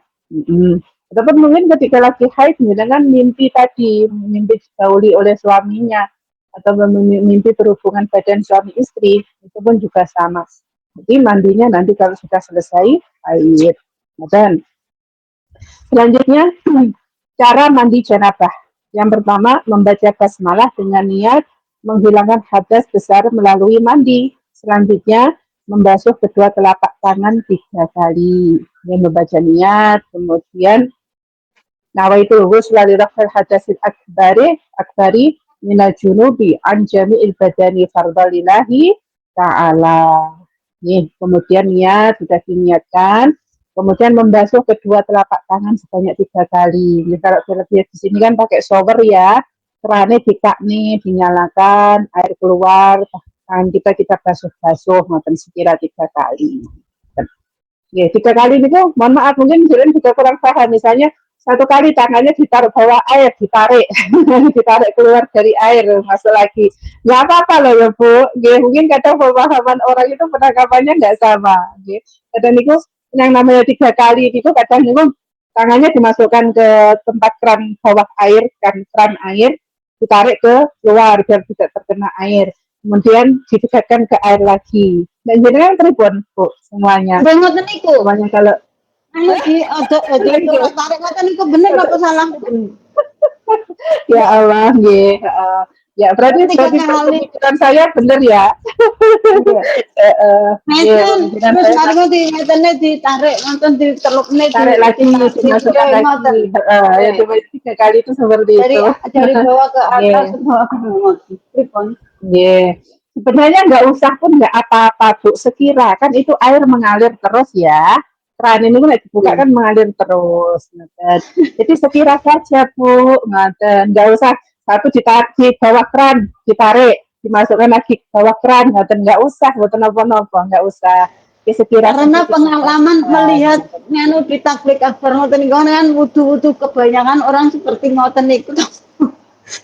Ataupun mungkin ketika lagi haid dengan mimpi didahului oleh suaminya atau mimpi berhubungan badan suami istri, itu pun juga sama. Jadi mandinya nanti kalau sudah selesai haid. Dan selanjutnya cara mandi janabah. Yang pertama membaca basmalah dengan niat menghilangkan hadas besar melalui mandi. Selanjutnya membasuh kedua telapak tangan 3 kali. Yang membaca niat, kemudian nawaitul ghusla li raf'il hadasil akbari minal junubi an jami'il badani fardhalillahi ta'ala. Kemudian niat sudah diniatkan, kemudian membasuh kedua telapak tangan sebanyak 3 kali. Kalau lihat di sini kan pakai shower ya, kerannya dinyalakan, air keluar, tangan kita basuh sekira 3 kali. 3 kali itu, mohon maaf mungkin juga kurang paham. Misalnya 1 kali tangannya ditaruh bawah air, ditarik keluar dari air, masuk lagi. Nggak apa-apa loh ya Bu. Mungkin kadang pemahaman orang itu penangkapannya nggak sama. Kadang itu yang namanya 3 kali itu kadang itu tangannya dimasukkan ke tempat keran bawah air, keran air, ditarik ke luar biar tidak terkena air. Kemudian didekatkan ke air lagi. Dan jadi kan tribun Bu semuanya. Semuanya kalau
tarik mata niku bener apa salah?
Ya Allah, ya berarti pemikiran saya benar ya.
Terus tarik ditarik nonton ditelupne
tarik lagi dimasukkan lagi. Ya cuma 3 kali itu seperti itu.
Dari bawah ke atas, bawah ke bawah.
Sebenarnya nggak usah pun nggak apa-apa Bu, sekira kan itu air mengalir terus ya. keran ini kan dibuka kan mengalir terus. Ngaten. Jadi sekira saja Bu, ngaten. Nggak usah satu ditarik di bawah keran, ditarik, dimasukkan lagi ke bawah keran, ngaten. Nggak usah, mboten napa-napa, nggak usah. Jadi sekira
Karena
saja
pengalaman
disampaikan.
melihat nganu di tablik akbar ngoten niku kan wudu-wudu kebanyakan orang seperti ngoten niku.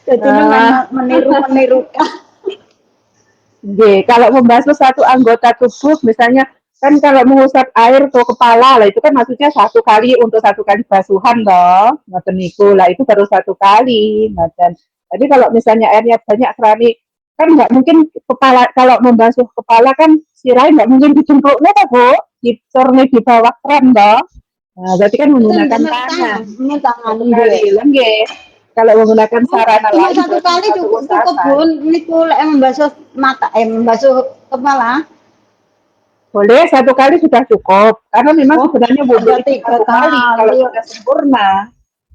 Jadi
Ah,
meniru-menirukan.
nggih, kalau membasuh satu anggota tubuh, misalnya kan kalau mengusap air ke kepala lah itu kan maksudnya satu kali untuk satu kali basuhan loh, ngoten niku lah itu baru satu kali, ngoten. Jadi kalau misalnya airnya banyak keramik kan nggak mungkin kepala kalau membasuh kepala kan sirai nggak mungkin dicemplungnya toh Bu, dicornya di bawah keran toh. Nah, berarti kan
Itu
menggunakan tangan
bener tangan
satu
nggih.
kali, lenggih. Kalau menggunakan sarana
Cuma
lain
satu
berarti
kali
satu
cukup cukup
usapan.
Bun, niku lek membasuh mata membasuh kepala.
Boleh satu kali sudah cukup karena memang
Oh,
sebenarnya wudhu
ada
itu
tiga
satu kali kalau
kali.
sudah sempurna.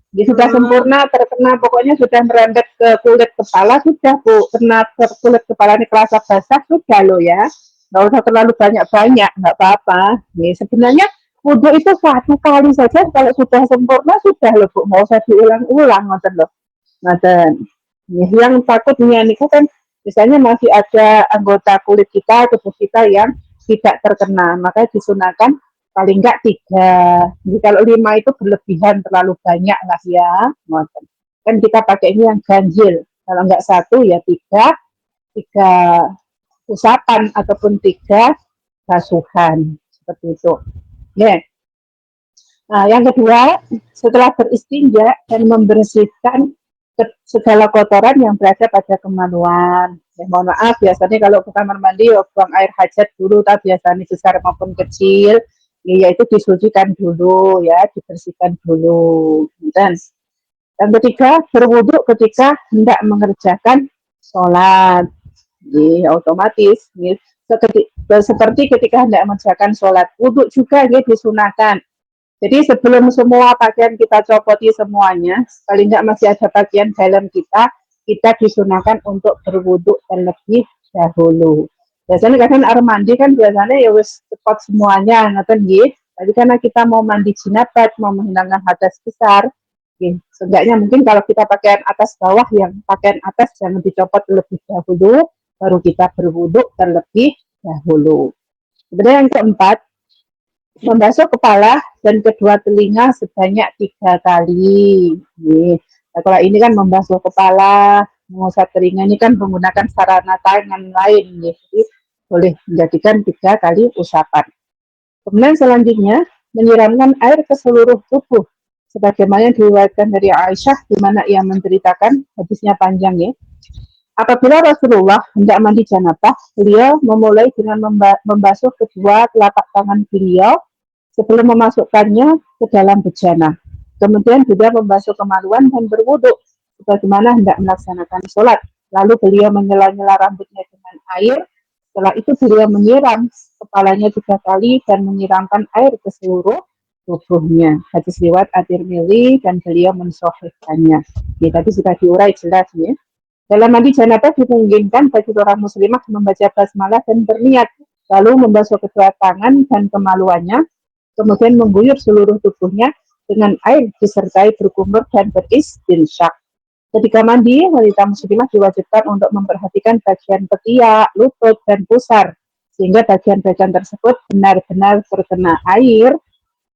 Dia sudah
Hmm.
sempurna terkena pokoknya sudah merembet ke kulit kepala sudah Bu, kena ke kulit kepala ini kerasa basah sudah loh ya. Nggak usah terlalu banyak-banyak, nggak apa-apa. Nih sebenarnya wudhu itu satu kali saja kalau sudah sempurna sudah loh Bu, nggak usah diulang-ulang ngoten loh. Ngoten. Nih, yang takutnya niku kan misalnya masih ada anggota kulit kita, tubuh kita yang tidak terkena, maka disunahkan paling enggak 3. Jadi kalau 5 itu berlebihan terlalu banyak lah ya. Kan kita pakai ini yang ganjil. Kalau enggak satu ya 3, 3 usapan ataupun 3 basuhan seperti itu. Ya. Nah, yang kedua, setelah beristinja dan membersihkan segala kotoran yang berada pada kemaluan. Ya, mohon maaf, biasanya kalau ke kamar mandi, ya, buang air hajat dulu, tapi biasanya besar maupun kecil, ya, yaitu disucikan dulu, ya, dibersihkan dulu. Dan yang ketiga, berwudhu ketika hendak mengerjakan sholat. Ya, otomatis, ya, seperti ketika hendak mengerjakan sholat. Wudhu juga ya, disunahkan. Jadi sebelum semua pakaian kita copoti semuanya, paling nggak masih ada bagian dalam kita disunahkan untuk berwudhu terlebih dahulu. Biasanya kadang air mandi kan biasanya ya wis cepot semuanya, ngaten nggih. Tapi karena kita mau mandi jinabat, mau menghilangkan hadas besar, seenggaknya mungkin kalau kita pakaian atas bawah, yang pakaian atas jangan dicopot terlebih dahulu, baru kita berwudhu terlebih dahulu. Kemudian yang keempat, membasuh kepala dan kedua telinga sebanyak 3 kali. Nah, kalau ini kan membasuh kepala, mengusap telinga ini kan menggunakan sarana tangan lain. Jadi boleh menjadikan 3 kali usapan. Kemudian selanjutnya, menyiramkan air ke seluruh tubuh. Sebagaimana diriwayatkan dari Aisyah, di mana ia menceritakan, hadisnya panjang ya. Apabila Rasulullah hendak mandi janabah, beliau memulai dengan membasuh kedua telapak tangan beliau sebelum memasukkannya ke dalam bejana. Kemudian juga membasuh kemaluan dan berwudhu, sebagaimana hendak melaksanakan sholat. Lalu beliau menyela-nyela rambutnya dengan air. Setelah itu beliau menyiram kepalanya 3 kali dan menyiramkan air ke seluruh tubuhnya. Hadis riwayat At-Tirmidzi dan beliau mensahihkannya. Ya, tadi sudah diurai jelas ya. Dalam mandi janabah dimungkinkan bagi seorang muslimah membaca basmalah dan berniat, lalu membasuh kedua tangan dan kemaluannya, kemudian mengguyur seluruh tubuhnya dengan air disertai berkumur dan beristinsyak. Ketika mandi, wanita muslimah diwajibkan untuk memperhatikan bagian ketiak, lutut, dan pusar, sehingga bagian-bagian tersebut benar-benar terkena air.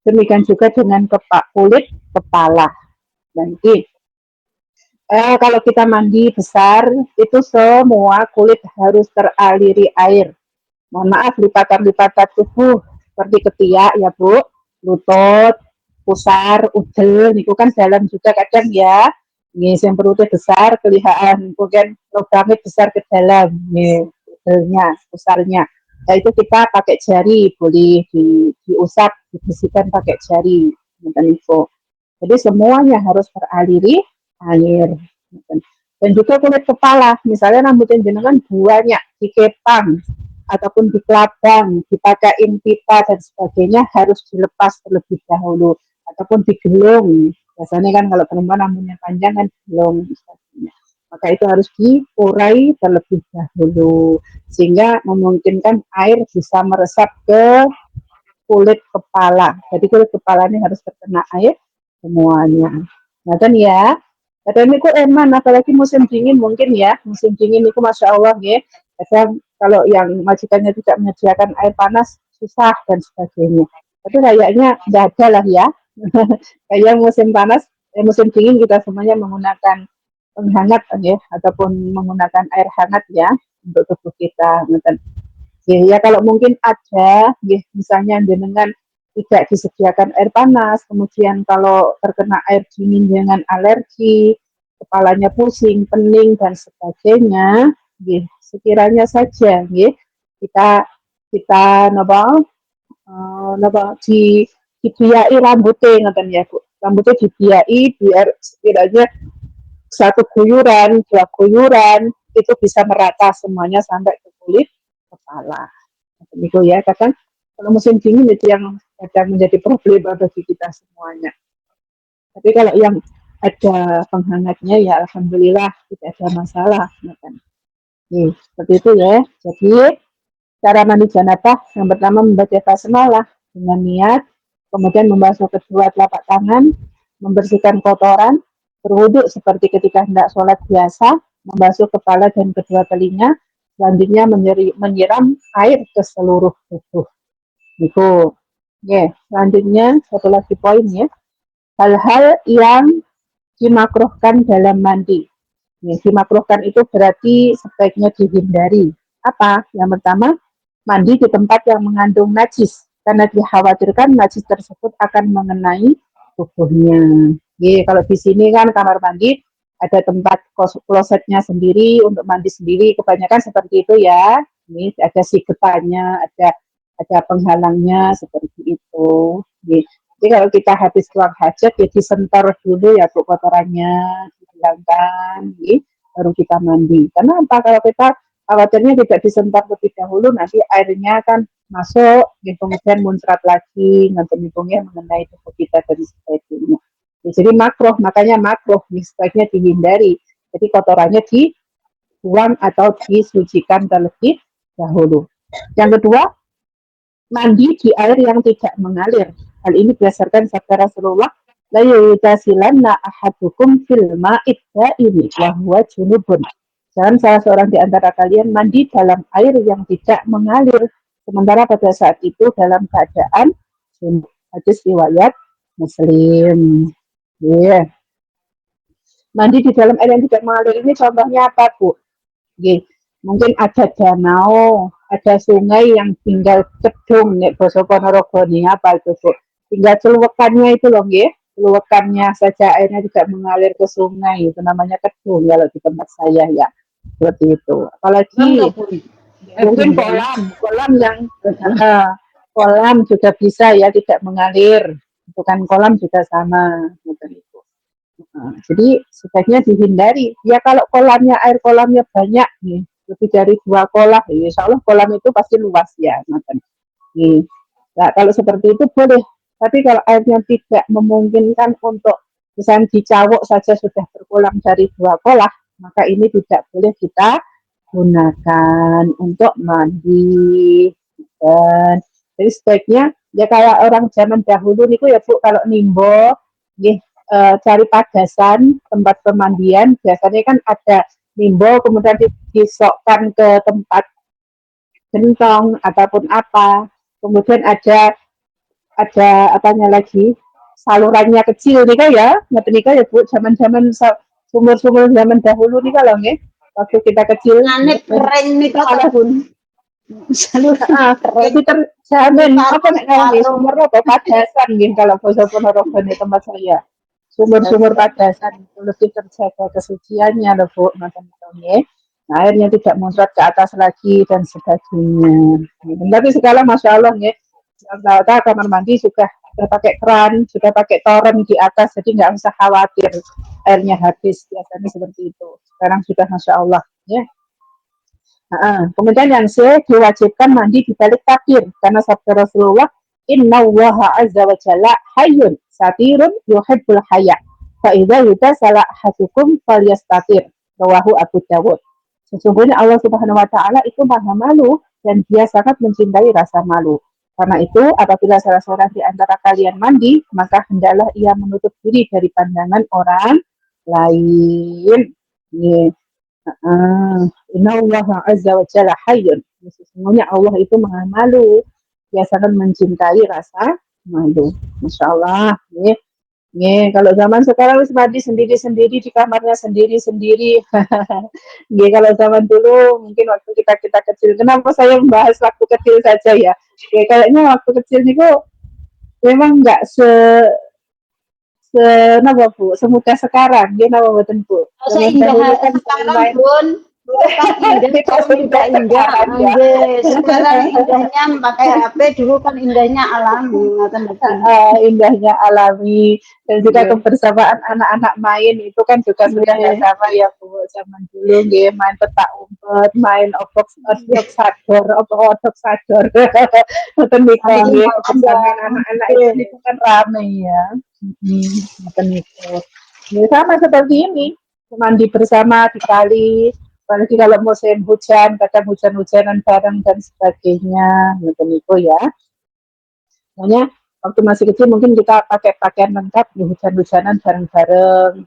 Demikian juga dengan kulit kepala. Nanti kalau kita mandi besar, itu semua kulit harus teraliri air. Mohon maaf, lipatan-lipatan tubuh seperti ketiak ya Bu, lutut, pusar, udel, itu kan dalam juga kadang ya. Ini yang perutnya besar, kelihatan mungkin lubangnya besar ke dalam, nih, udelnya, pusarnya. Nah, itu kita pakai jari, boleh diusap, dibersihkan pakai jari. Jadi semuanya harus teraliri air. Dan juga kulit kepala, misalnya rambutnya jenengan banyak dikepang ataupun dikelabang, dipakain pita dan sebagainya harus dilepas terlebih dahulu ataupun digelung. Biasanya kan kalau perempuan rambutnya panjang kan gelung, maka itu harus diurai terlebih dahulu sehingga memungkinkan air bisa meresap ke kulit kepala. Jadi kulit kepala ini harus terkena air semuanya. Nah kan ya, kadang ini kok eman, apalagi musim dingin mungkin ya. Musim dingin itu Masya Allah ya. Kadang kalau yang majikannya tidak menyediakan air panas, susah dan sebagainya. Tapi kayaknya tidak ada lah ya. Kayak musim panas, musim dingin kita semuanya menggunakan penghangat ya, ataupun menggunakan air hangat ya untuk tubuh kita. Ya, kalau mungkin ada, ya, misalnya dengan tidak disediakan air panas, kemudian kalau terkena air dingin dengan alergi, kepalanya pusing, pening dan sebagainya, ya, sekiranya saja, ya, kita kita dibiayai rambutnya ngoten ya Bu. Rambutnya dibiayai biar sekiranya satu guyuran, dua guyuran itu bisa merata semuanya sampai ke kulit kepala. Itu ya, kadang kalau musim dingin itu yang kadang menjadi problem bagi kita semuanya. Tapi kalau yang ada penghangatnya ya alhamdulillah tidak ada masalah. Nih, seperti itu ya. Jadi cara mandi janabah yang pertama membaca basmalah dengan niat, kemudian membasuh kedua telapak tangan, membersihkan kotoran, berwudhu seperti ketika hendak sholat biasa, membasuh kepala dan kedua telinga, selanjutnya menyiram air ke seluruh tubuh. Itu. Ya, selanjutnya satu lagi poin ya. Hal-hal yang dimakruhkan dalam mandi. Ya, dimakruhkan itu berarti sebaiknya dihindari. Apa? Yang pertama, mandi di tempat yang mengandung najis karena dikhawatirkan najis tersebut akan mengenai tubuhnya. Ya, kalau di sini kan kamar mandi ada tempat klosetnya sendiri untuk mandi sendiri, kebanyakan seperti itu ya. Ini ada sigepannya, ada penghalangnya seperti itu. Ya. Jadi kalau kita habis buang hajat ya disentor dulu ya Bu kotorannya, dihilangkan, ya, baru kita mandi. Karena apa? Kalau kita khawatirnya tidak disentor terlebih dahulu, nanti airnya kan masuk, ya, kemudian muncrat lagi, nanti mengenai tubuh kita dan sebagainya. Ya, jadi makruh, makanya makruh, sebaiknya dihindari. Jadi kotorannya dibuang atau disucikan terlebih dahulu. Yang kedua, mandi di air yang tidak mengalir. Hal ini berdasarkan sabda Rasulullah, la yutasilanna ahadukum fil ma'id ini wa huwa junubun. Jangan salah seorang di antara kalian mandi dalam air yang tidak mengalir, sementara pada saat itu dalam keadaan junub. Hadis riwayat Muslim. Yeah. Mandi di dalam air yang tidak mengalir ini contohnya apa, Bu? Yeah. Mungkin ada danau, ada sungai yang tinggal cedung, nek basa Ponorogo nih apa itu Bu? Tinggal celuwekannya itu loh, nggih. Celuwekannya saja airnya tidak mengalir ke sungai, itu namanya cedung kalau di tempat saya ya. Seperti itu. Apalagi mungkin kolam yang kolam juga bisa ya tidak mengalir. Itu kan kolam juga sama gitu. Jadi sebaiknya dihindari. Ya kalau kolamnya air kolamnya banyak nih, lebih dari 2 kolam, ya insya Allah kolam itu pasti luas ya. Nih. Nah, kalau seperti itu boleh. Tapi kalau airnya tidak memungkinkan untuk misalnya dicawuk saja sudah berkolam dari 2 kolam, maka ini tidak boleh kita gunakan untuk mandi. Dan jadi sebaiknya ya kayak orang zaman dahulu niku ya Bu, kalau nimbo cari padasan tempat pemandian, biasanya kan ada nimbo kemudian disokkan ke tempat gentong ataupun apa, kemudian ada apanya lagi, salurannya kecil nih kan ya, ngerti nih ya Bu, zaman-zaman sumur-sumur zaman dahulu nih kalau nggih, waktu kita kecil.
Aneh keren nih Pun.
Jadi terjamin apa nek ngawi sumur apa padasan nggih kalau basa Ponorogo di tempat saya. Sumur-sumur padasan lebih terjaga kesuciannya loh Bu, nggih. Nah, airnya tidak muncrat ke atas lagi dan sebagainya. Tapi sekarang Masya Allah nggih, rata kamar mandi sudah pakai keran, sudah pakai toren di atas, jadi nggak usah khawatir airnya habis. Biasanya seperti itu. Sekarang sudah Masya Allah ya. Kemudian yang diwajibkan mandi di balik takbir karena sabda Rasulullah, Inna Allaha azza wa jalla hayyun satirun yuhibbul haya fa idza yutasala ahadukum falyastatir. Rawahu Abu Dawud. Sesungguhnya Allah Subhanahu wa taala itu maha malu dan dia sangat mencintai rasa malu. Karena itu, apabila salah seorang di antara kalian mandi, maka hendaklah ia menutup diri dari pandangan orang lain. Nih, Inna Allah Azza wa Jalla hayyun. Sesungguhnya Allah itu maha malu. Dia sangat mencintai rasa malu. Masya Allah. Nih, kalau zaman sekarang wis mandi sendiri-sendiri di kamarnya sendiri-sendiri. Kalau zaman dulu mungkin waktu kita kecil. Kenapa saya membahas waktu kecil saja ya? Kayaknya waktu kecil itu memang nggak napa Bu, semudah sekarang. Napa mboten Bu?
Masa
Zaman
indah
dahulu kan
sekarang
main
pun dulu kan indah sekarang tidak indah.
ya.
Sekarang indahnya pakai HP, dulu kan indahnya alami, ngoten niku.
Indahnya alami dan juga kebersamaan anak-anak main itu kan juga sudah nggak sama ya Bu. Zaman dulu nggih main petak umpet, main otok sador, otok sador. Ngoten niku nggih kebersamaan anak-anak itu kan rame ya. Ngoten niku. Ya, sama seperti ini, mandi bersama di kali, apalagi kalau musim hujan, kadang hujan-hujanan bareng dan sebagainya, gitu niku ya. Makanya waktu masih kecil mungkin kita pakai pakaian lengkap di hujan-hujanan bareng-bareng,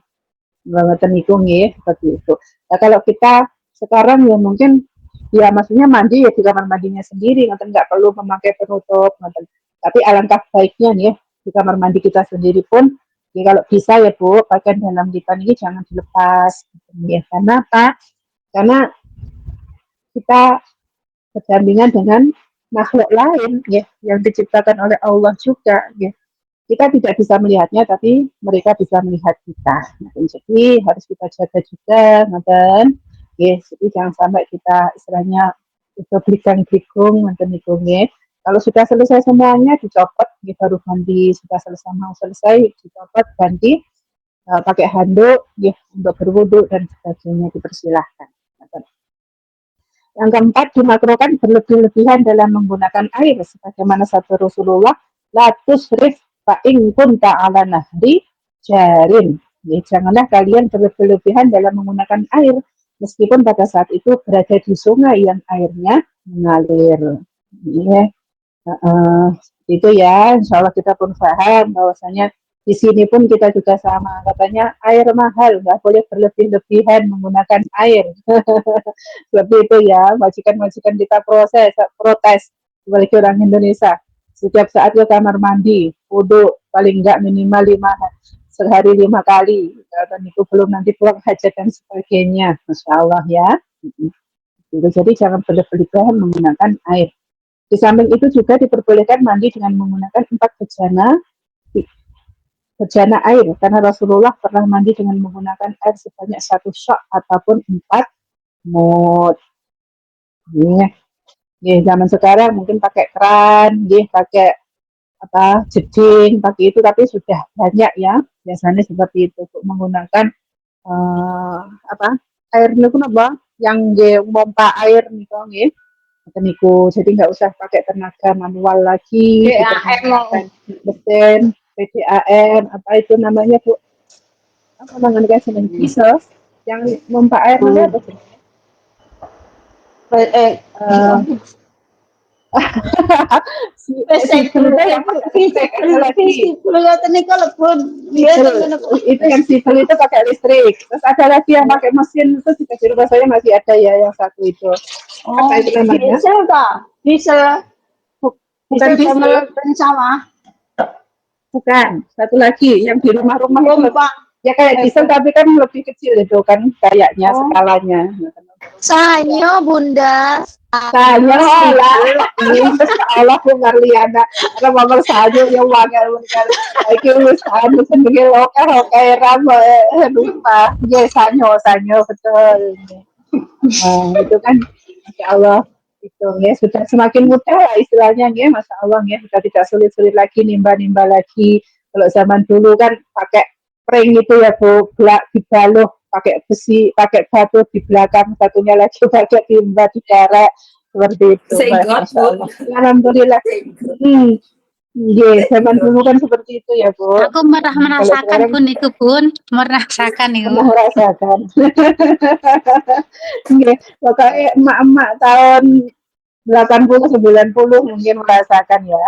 ngoten niku nggih, seperti itu. Nah, kalau kita sekarang ya mungkin ya maksudnya mandi ya di kamar mandinya sendiri, ngoten nggak perlu memakai penutup, ngoten. Tapi alangkah baiknya nih di kamar mandi kita sendiri pun ya kalau bisa ya Bu, pakaian dalam kita ini jangan dilepas. Ya, karena apa? Karena kita berdampingan dengan makhluk lain ya, yang diciptakan oleh Allah juga ya. Kita tidak bisa melihatnya, tapi mereka bisa melihat kita. Nah, jadi harus kita jaga juga, ngoten. Ya, jadi jangan sampai kita istilahnya itu blikang-blikung, ngoten niku nggih. Kalau sudah selesai semuanya dicopot, baru ganti. Sudah selesai dicopot, ganti pakai handuk, untuk berwudu dan sebagainya dipersilahkan. Yang keempat, dimakruhkan berlebih-lebihan dalam menggunakan air, sebagaimana sabda Rasulullah, la tusrif fa in kunta ala nahri jarin. Ya, janganlah kalian berlebih-lebihan dalam menggunakan air, meskipun pada saat itu berada di sungai yang airnya mengalir. Ya, itu ya, insya Allah kita pun paham bahwasanya di sini pun kita juga sama, katanya air mahal, nggak boleh berlebih-lebihan menggunakan air. Seperti itu ya, majikan-majikan kita protes sebagai orang Indonesia. Setiap saat ke kamar mandi, wudhu paling nggak minimal sehari 5 kali. Dan itu belum nanti pulang hajat dan sebagainya. Masya Allah ya. Jadi jangan berlebihan menggunakan air. Di samping itu juga diperbolehkan mandi dengan menggunakan 4 bejana air, karena Rasulullah pernah mandi dengan menggunakan air sebanyak 1 syok ataupun 4 mud. Zaman sekarang mungkin pakai keran, pakai jeding, pakai itu, tapi sudah banyak ya biasanya seperti itu untuk menggunakan air niku apa yang pompa air niku, jadi nggak usah pakai tenaga manual lagi, mesin PDAM apa itu namanya Bu, apa namanya diesel yang pompa air apa sih? Itu yang sipil itu pakai listrik. Terus ada lagi yang pakai mesin, itu di rumah saya masih ada ya yang satu itu. Apa itu namanya?
Diesel tak? Diesel.
Bukan diesel.
Sawah.
Bukan. Satu lagi yang di rumah-rumah. Ya kayak diesel tapi kan lebih kecil itu kan kayaknya skalanya.
Sanyo Bunda.
Sanyo lah. Allah ku Marliana. Karena mama sanyo yang wangal kan. Iki wis anu sendiri lokal kayak rame lupa. Ya sanyo betul. Nah, itu kan Masya Allah itu ya sudah semakin mudah lah istilahnya ya, Masya Allah ya, sudah tidak sulit-sulit lagi, nimba-nimba lagi. Kalau zaman dulu kan pakai pring itu ya Bu, dibaluh pakai besi, pakai batu di belakang, satunya lagi pakai timba dikerek seperti itu. Masya Allah. Alhamdulillah. Zaman dulu kan seperti itu ya Bu.
Aku merasakan pun itu Bun, merasakan itu.
Merasakan. Pokoknya emak-emak tahun 80, 90 mungkin merasakan ya.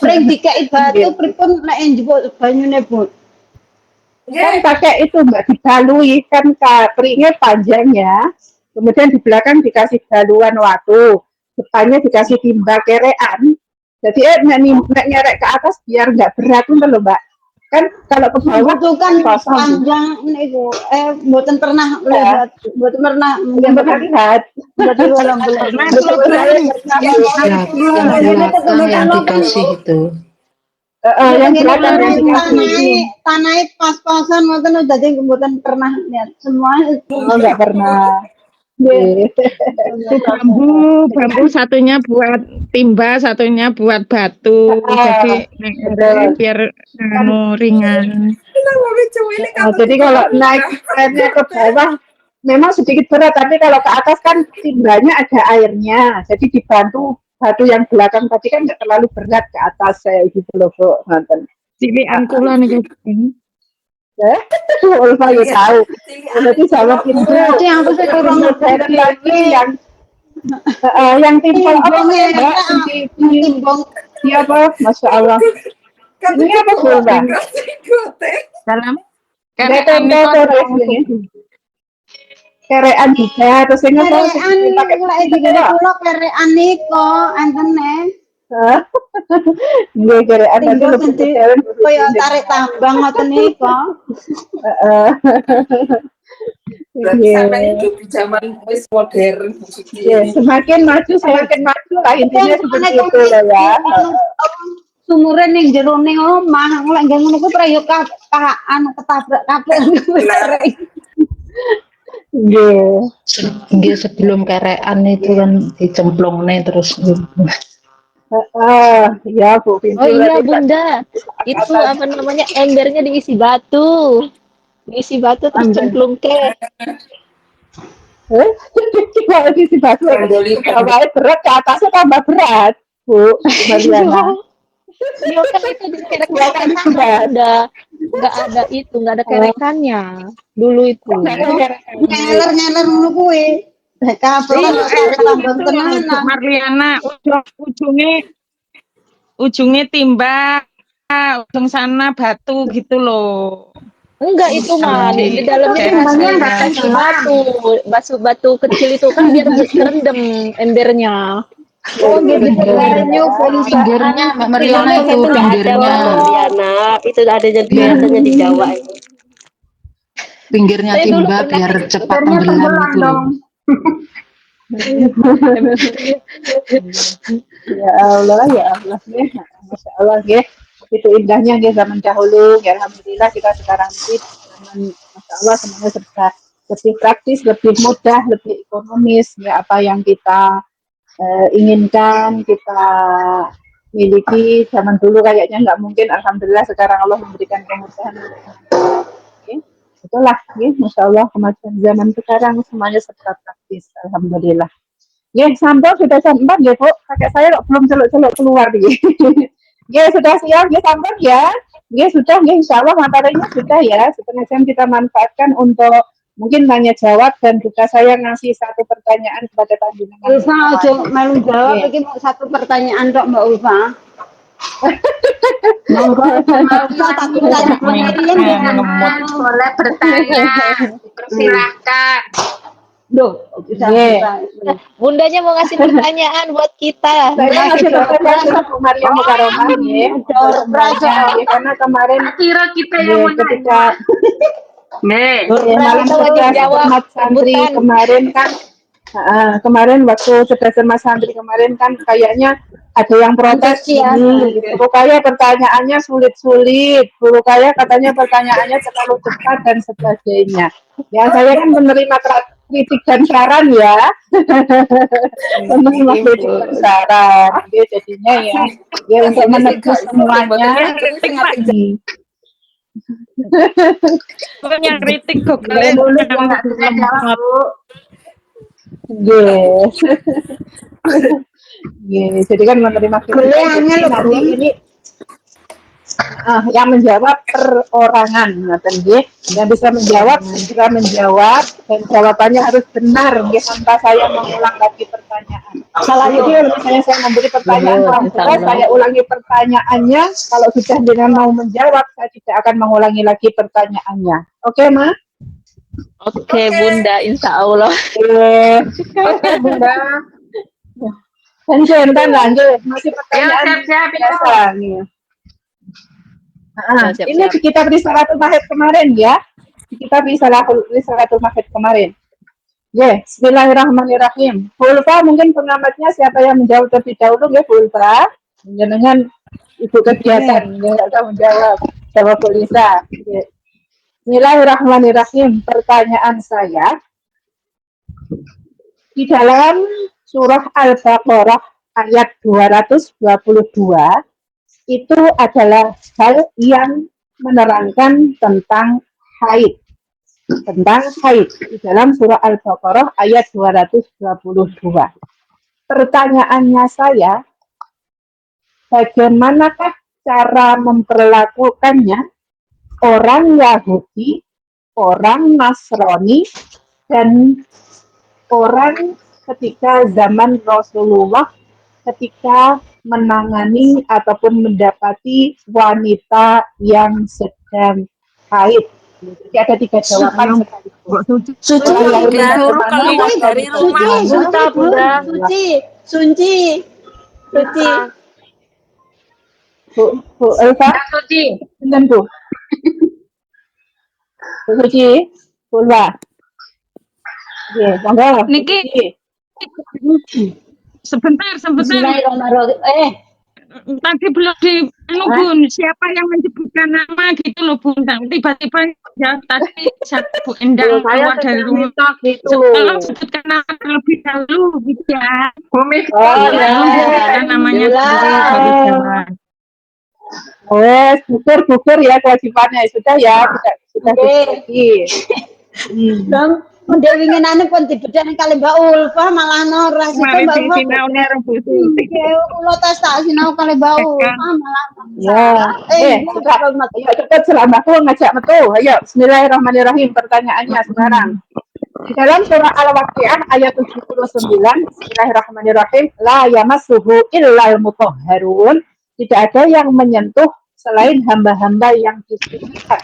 Pring dikai batu
Gitu.
pripun nek njebol banyune, Bu?
Kan pakai itu Mbak, dibalui kan keringnya panjang ya. Kemudian di belakang dikasih baluan waktu, depannya dikasih timba kerean. Jadi nek nyerek ke atas biar nggak berat itu loh Mbak. Kan kalau ke bawah
Membutuhkan
kosong.
panjang niku mboten pernah
Ya.
lihat, mboten pernah
Belum pernah lihat.
berarti belum
Pernah
Betul
kalau
saya
belum.
pernah
Yang
Bu.
belakang yang dikasih itu.
Yang belakang yang dikasih.
tanah pas-pasan ngoten dadi mboten pernah lihat. Semua
Oh, nggak pernah.
Itu bambu satunya buat timba, satunya buat batu. Jadi
Betul.
biar
Kan
ringan.
jadi kalau naik airnya ke bawah memang sedikit berat, tapi kalau ke atas kan timbanya ada airnya, jadi dibantu batu yang belakang tadi kan nggak terlalu berat ke atas saya gitu loh Bu. Nonton.
Cilian kula nih
Ulfa ya tahu. Jadi jawab itu
berarti aku sih kurang
modern lagi yang timpel apa
timbongnya
Mbak?
timbong
Di apa? Masya Allah. Ini apa Bu Mbak?
dalam
Kerean ini. Kerean juga, terus ini apa?
kerean
Pakai
lek
gini
dikira
Mbak.
kula kerean niko antene
Iya, kerean nanti
timbong
lebih
sendiri
keren.
kaya tarik tambang ngoten niko.
Sampai hidup di zaman wis modern
Semakin maju lah intinya seperti itu loh ya.
Sumure ning jero ning omah, lek ngono ku prayo ketabrak kabeh.
Nggih sebelum kerean itu kan dicemplungne terus.
Ya Bu Pintu.
Oh iya Bunda, itu apa namanya embernya diisi batu. Diisi batu terus cemplung ke.
Kalau diisi batu awalnya berat, ke atasnya tambah berat Bu Mariana.
Iya kan itu dikerek-kerek sana nggak ada itu, nggak ada kerekannya dulu itu.
Ngeler-ngeler ngono kuwi. Kabeh tambang tenanan.
Marliana ujungnya timba, ujung sana batu gitu loh.
Enggak itu mah di dalamnya dikasih batu kecil itu kan biar kerendam embernya.
Oh gitu banyu
Pinggirnya Mbak Mariana itu pinggirnya. Mariana itu adanya biasanya di Jawa itu. Pinggirnya timba biar cepat tenggelam itu loh.
Ya Allah ya Masya Allah ya. Itu indahnya ya zaman dahulu ya. Alhamdulillah kita sekarang ini zaman Masya Allah semuanya serba lebih praktis, lebih mudah, lebih ekonomis ya, apa yang kita inginkan kita miliki. Zaman dulu kayaknya nggak mungkin, alhamdulillah sekarang Allah memberikan kemudahan. Okay. Itulah ya, Masya Allah kemajuan zaman sekarang semuanya serba praktis, alhamdulillah. Ya, sambal sudah sampai ya, Bu. Kakek saya kok belum celuk-celuk keluar nih. Ya, sudah siap ya sambal ya. Ya, sudah ya, insya Allah materinya sudah ya. Setengah jam kita manfaatkan untuk mungkin tanya jawab dan juga saya ngasih satu pertanyaan kepada panjenengan.
Ulfa aja melu jawab iki mau satu pertanyaan tok Mbak Ulfa. Monggo Ulfa takut
boleh bertanya. Silakan.
Duh, bisa
Bundanya mau ngasih pertanyaan buat kita.
Saya ngasih pertanyaan Bu Maria Mukaromah ya. Karena kemarin
Kira kita yang mau
ketika
Malam
Mas Santri kemarin kan kemarin waktu sedasar Mas Santri kemarin kan kayaknya ada yang protes ini gitu. Bu Kaya pertanyaannya sulit-sulit, Bu Kaya katanya pertanyaannya terlalu cepat dan sebagainya. Ya saya kan menerima kritik dan saran ya. Menerima kritik dan saran. Ya, jadinya ya untuk menebus semuanya.
Pokoknya kritik kok
Boleh yang nggak bisa jawab, Bu.
Yes. Yes. Jadi kan menerima kritik. Nanti ini Yang menjawab perorangan, ngoten nggih. Yang bisa menjawab segera menjawab dan jawabannya harus benar nggih tanpa saya mengulang lagi pertanyaan. Jadi kalau misalnya saya memberi pertanyaan kurang jelas, saya ulangi pertanyaannya. Kalau sudah dengan mau menjawab, saya tidak akan mengulangi lagi pertanyaannya. Oke, Ma?
Oke, Bunda, insya Allah.
Oke, Bunda.
Entar lanjut. Masih pertanyaan
siap-siap,
biasa nih.
Siap-siap.
Ini di kitab Risalatul Mahid kemarin ya. Di kitab Risalatul Mahid kemarin. Bismillahirrahmanirrahim. Hulfa mungkin pengamatnya siapa yang menjawab terlebih dahulu ya, Hulfa. Dengan ibu kegiatan nggak tahu menjawab. Jawab Lisa. Bismillahirrahmanirrahim. Pertanyaan saya di dalam surah Al-Baqarah ayat 222 itu adalah hal yang menerangkan tentang haid. Tentang haid di dalam surah Al-Baqarah ayat 222. Pertanyaannya saya, bagaimanakah cara memperlakukannya orang Yahudi, orang Nasrani, dan orang ketika zaman Rasulullah ketika menangani ataupun mendapati wanita yang sedang haid. Jadi ada 3 jawaban sekaligus.
Suci disuruh keluar dari rumah.
Suci.
Bu Elva,
Suci.
pinten Bu? Bu Suci, Bu Elva. Oke, monggo.
Niki. Sebentar.
Bismillahirrahmanirrahim.
Tadi belum di Bun, siapa yang menyebutkan nama gitu loh Bun. Tiba-tiba ya tadi Bu Endang keluar dari rumah. Tolong sebutkan nama terlebih dahulu gitu ya.
Bumi.
Sebutkan namanya dulu baru jalan.
Gugur ya kewajibannya sudah ya, sudah lagi.
Dong, Dewi ngenane pun dibedani kali Mbak Ulfa malah ora sik Mbak Ulfa.
Sinaune rebusi.
Kula tes tak sinau kali Mbak Ulfa malah.
Ya. Sudah. Ayo cepat selamatku ngajak metu. Ayo, bismillahirrahmanirrahim. Pertanyaannya sekarang. Di dalam surah Al-Waqiah ayat 79, bismillahirrahmanirrahim, la yamassuhu illal mutahharun. Tidak ada yang menyentuh selain hamba-hamba yang disucikan.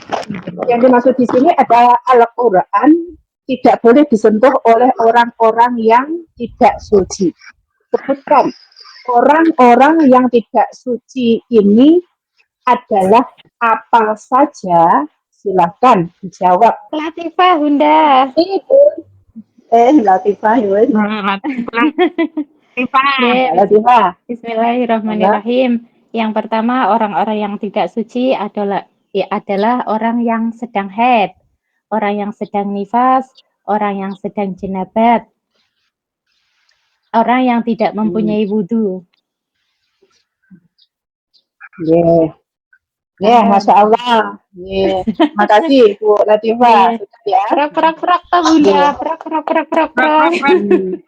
Yang dimaksud di sini adalah Al-Quran tidak boleh disentuh oleh orang-orang yang tidak suci. Sebutkan orang-orang yang tidak suci ini adalah apa saja? Silakan dijawab.
Latifah Bunda.
Latifah ya. Latifah.
Bismillahirrahmanirrahim. Yang pertama, orang-orang yang tidak suci adalah orang yang sedang haid, orang yang sedang nifas, orang yang sedang jenabat, orang yang tidak mempunyai wudu.
Masya Allah. Makasih Bu Latifah. Ya.
Prak Bunda, prak.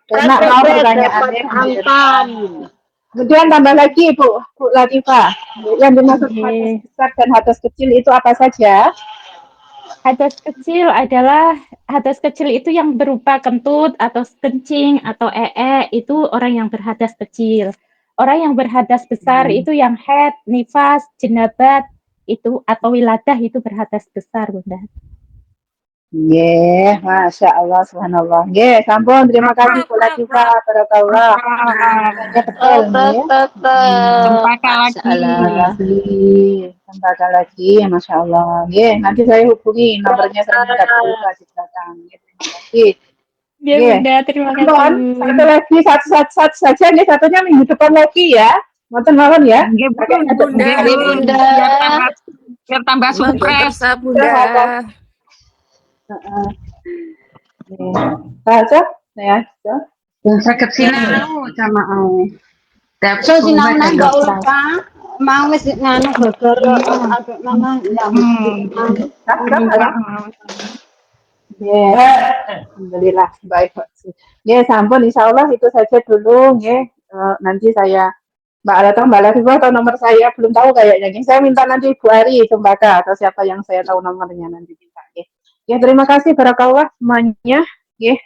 Karena mau pertanyaannya. Kemudian tambah lagi Bu Latifah, yang dimaksud hadas besar dan hadas kecil itu apa saja?
Hadas kecil itu yang berupa kentut atau kencing atau itu orang yang berhadas kecil. Orang yang berhadas besar itu yang haid, nifas, jenabat itu atau wiladah itu berhadas besar Bunda.
Masya Allah, subhanallah. Sampun, terima kasih Bu Latifah, barakallah. Tempatkan lagi, Masya Allah. Nanti saya hubungi nomornya, saya minta berubah di belakang. Terima kasih.
Bunda, terima kasih.
Satu lagi, satu saja nih, satunya minggu depan lagi ya. Nonton malam ya.
Bunda.
Biar tambah sukses.
Bunda.
Baca ya.
Yang kecil sama
So sinau nang Mbak Ulfa mau wis nganu gara-gara ada mama
Alhamdulillah baik. Sampun insya Allah itu saja dulu. Nanti saya Mbak Ada tahu Mbak Latifah atau nomor saya belum tahu kayaknya. Saya minta nanti Ibu Ari Cempaka atau siapa yang saya tahu nomornya nanti minta. Ya, terima kasih barakallah semuanya. Ya,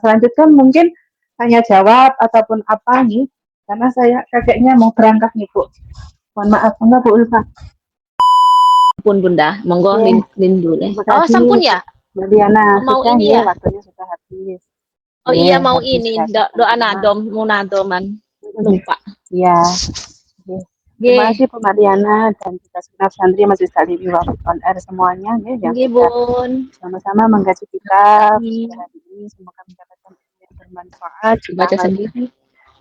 selanjutnya mungkin tanya jawab ataupun apa nih? Karena saya kakeknya mau berangkat nih Bu. Mohon maaf, enggak Bu Ulfa.
Sampun Bunda, monggo
Oke.
lindu
Terima
Oh,
kasih.
sampun ya?
Mbak Diana,
Mau
sudah
ini
ya,
ya?
waktunya sudah habis.
Oh iya mau
habis
ini
habis
doa
sama.
nadom, munadoman. Lupa.
Iya. Oke. Terima kasih Bu Mariana dan juga segenap santri Masjid Salim on air semuanya yang
Nggih,
sudah
Bun.
sama-sama mengkaji kitab
Iya.
pada hari ini. Semoga mendapatkan ilmu yang bermanfaat di
Baca
amal
sendiri.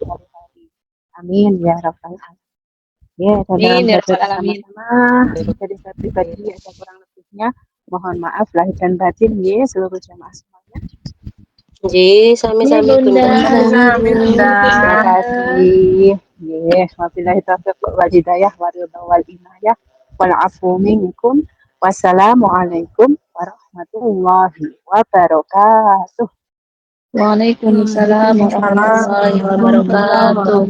hari-hari. Amin ya rabbal alamin. Ya, dan dalam
Amin ya
belajar
rabbal alamin.
bersama-sama dari saya pribadi ada kurang lebihnya. Mohon maaf lahir dan batin ya seluruh jamaah semuanya.
Nggih, sami-sami Bunda.
Amin, Bunda.
Terima kasih. Wabillahi taufiq wal hidayah wa ridha wal inayah wal afu minkum. Wassalamualaikum warahmatullahi wabarakatuh.
Waalaikumsalam warahmatullahi wabarakatuh.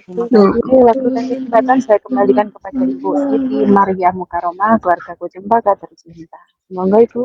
Terima kasih waktu dan kesempatan saya kembalikan kepada Ibu Siti Maria Mukaromah, keluarga Cempaka tercinta. Semoga Ibu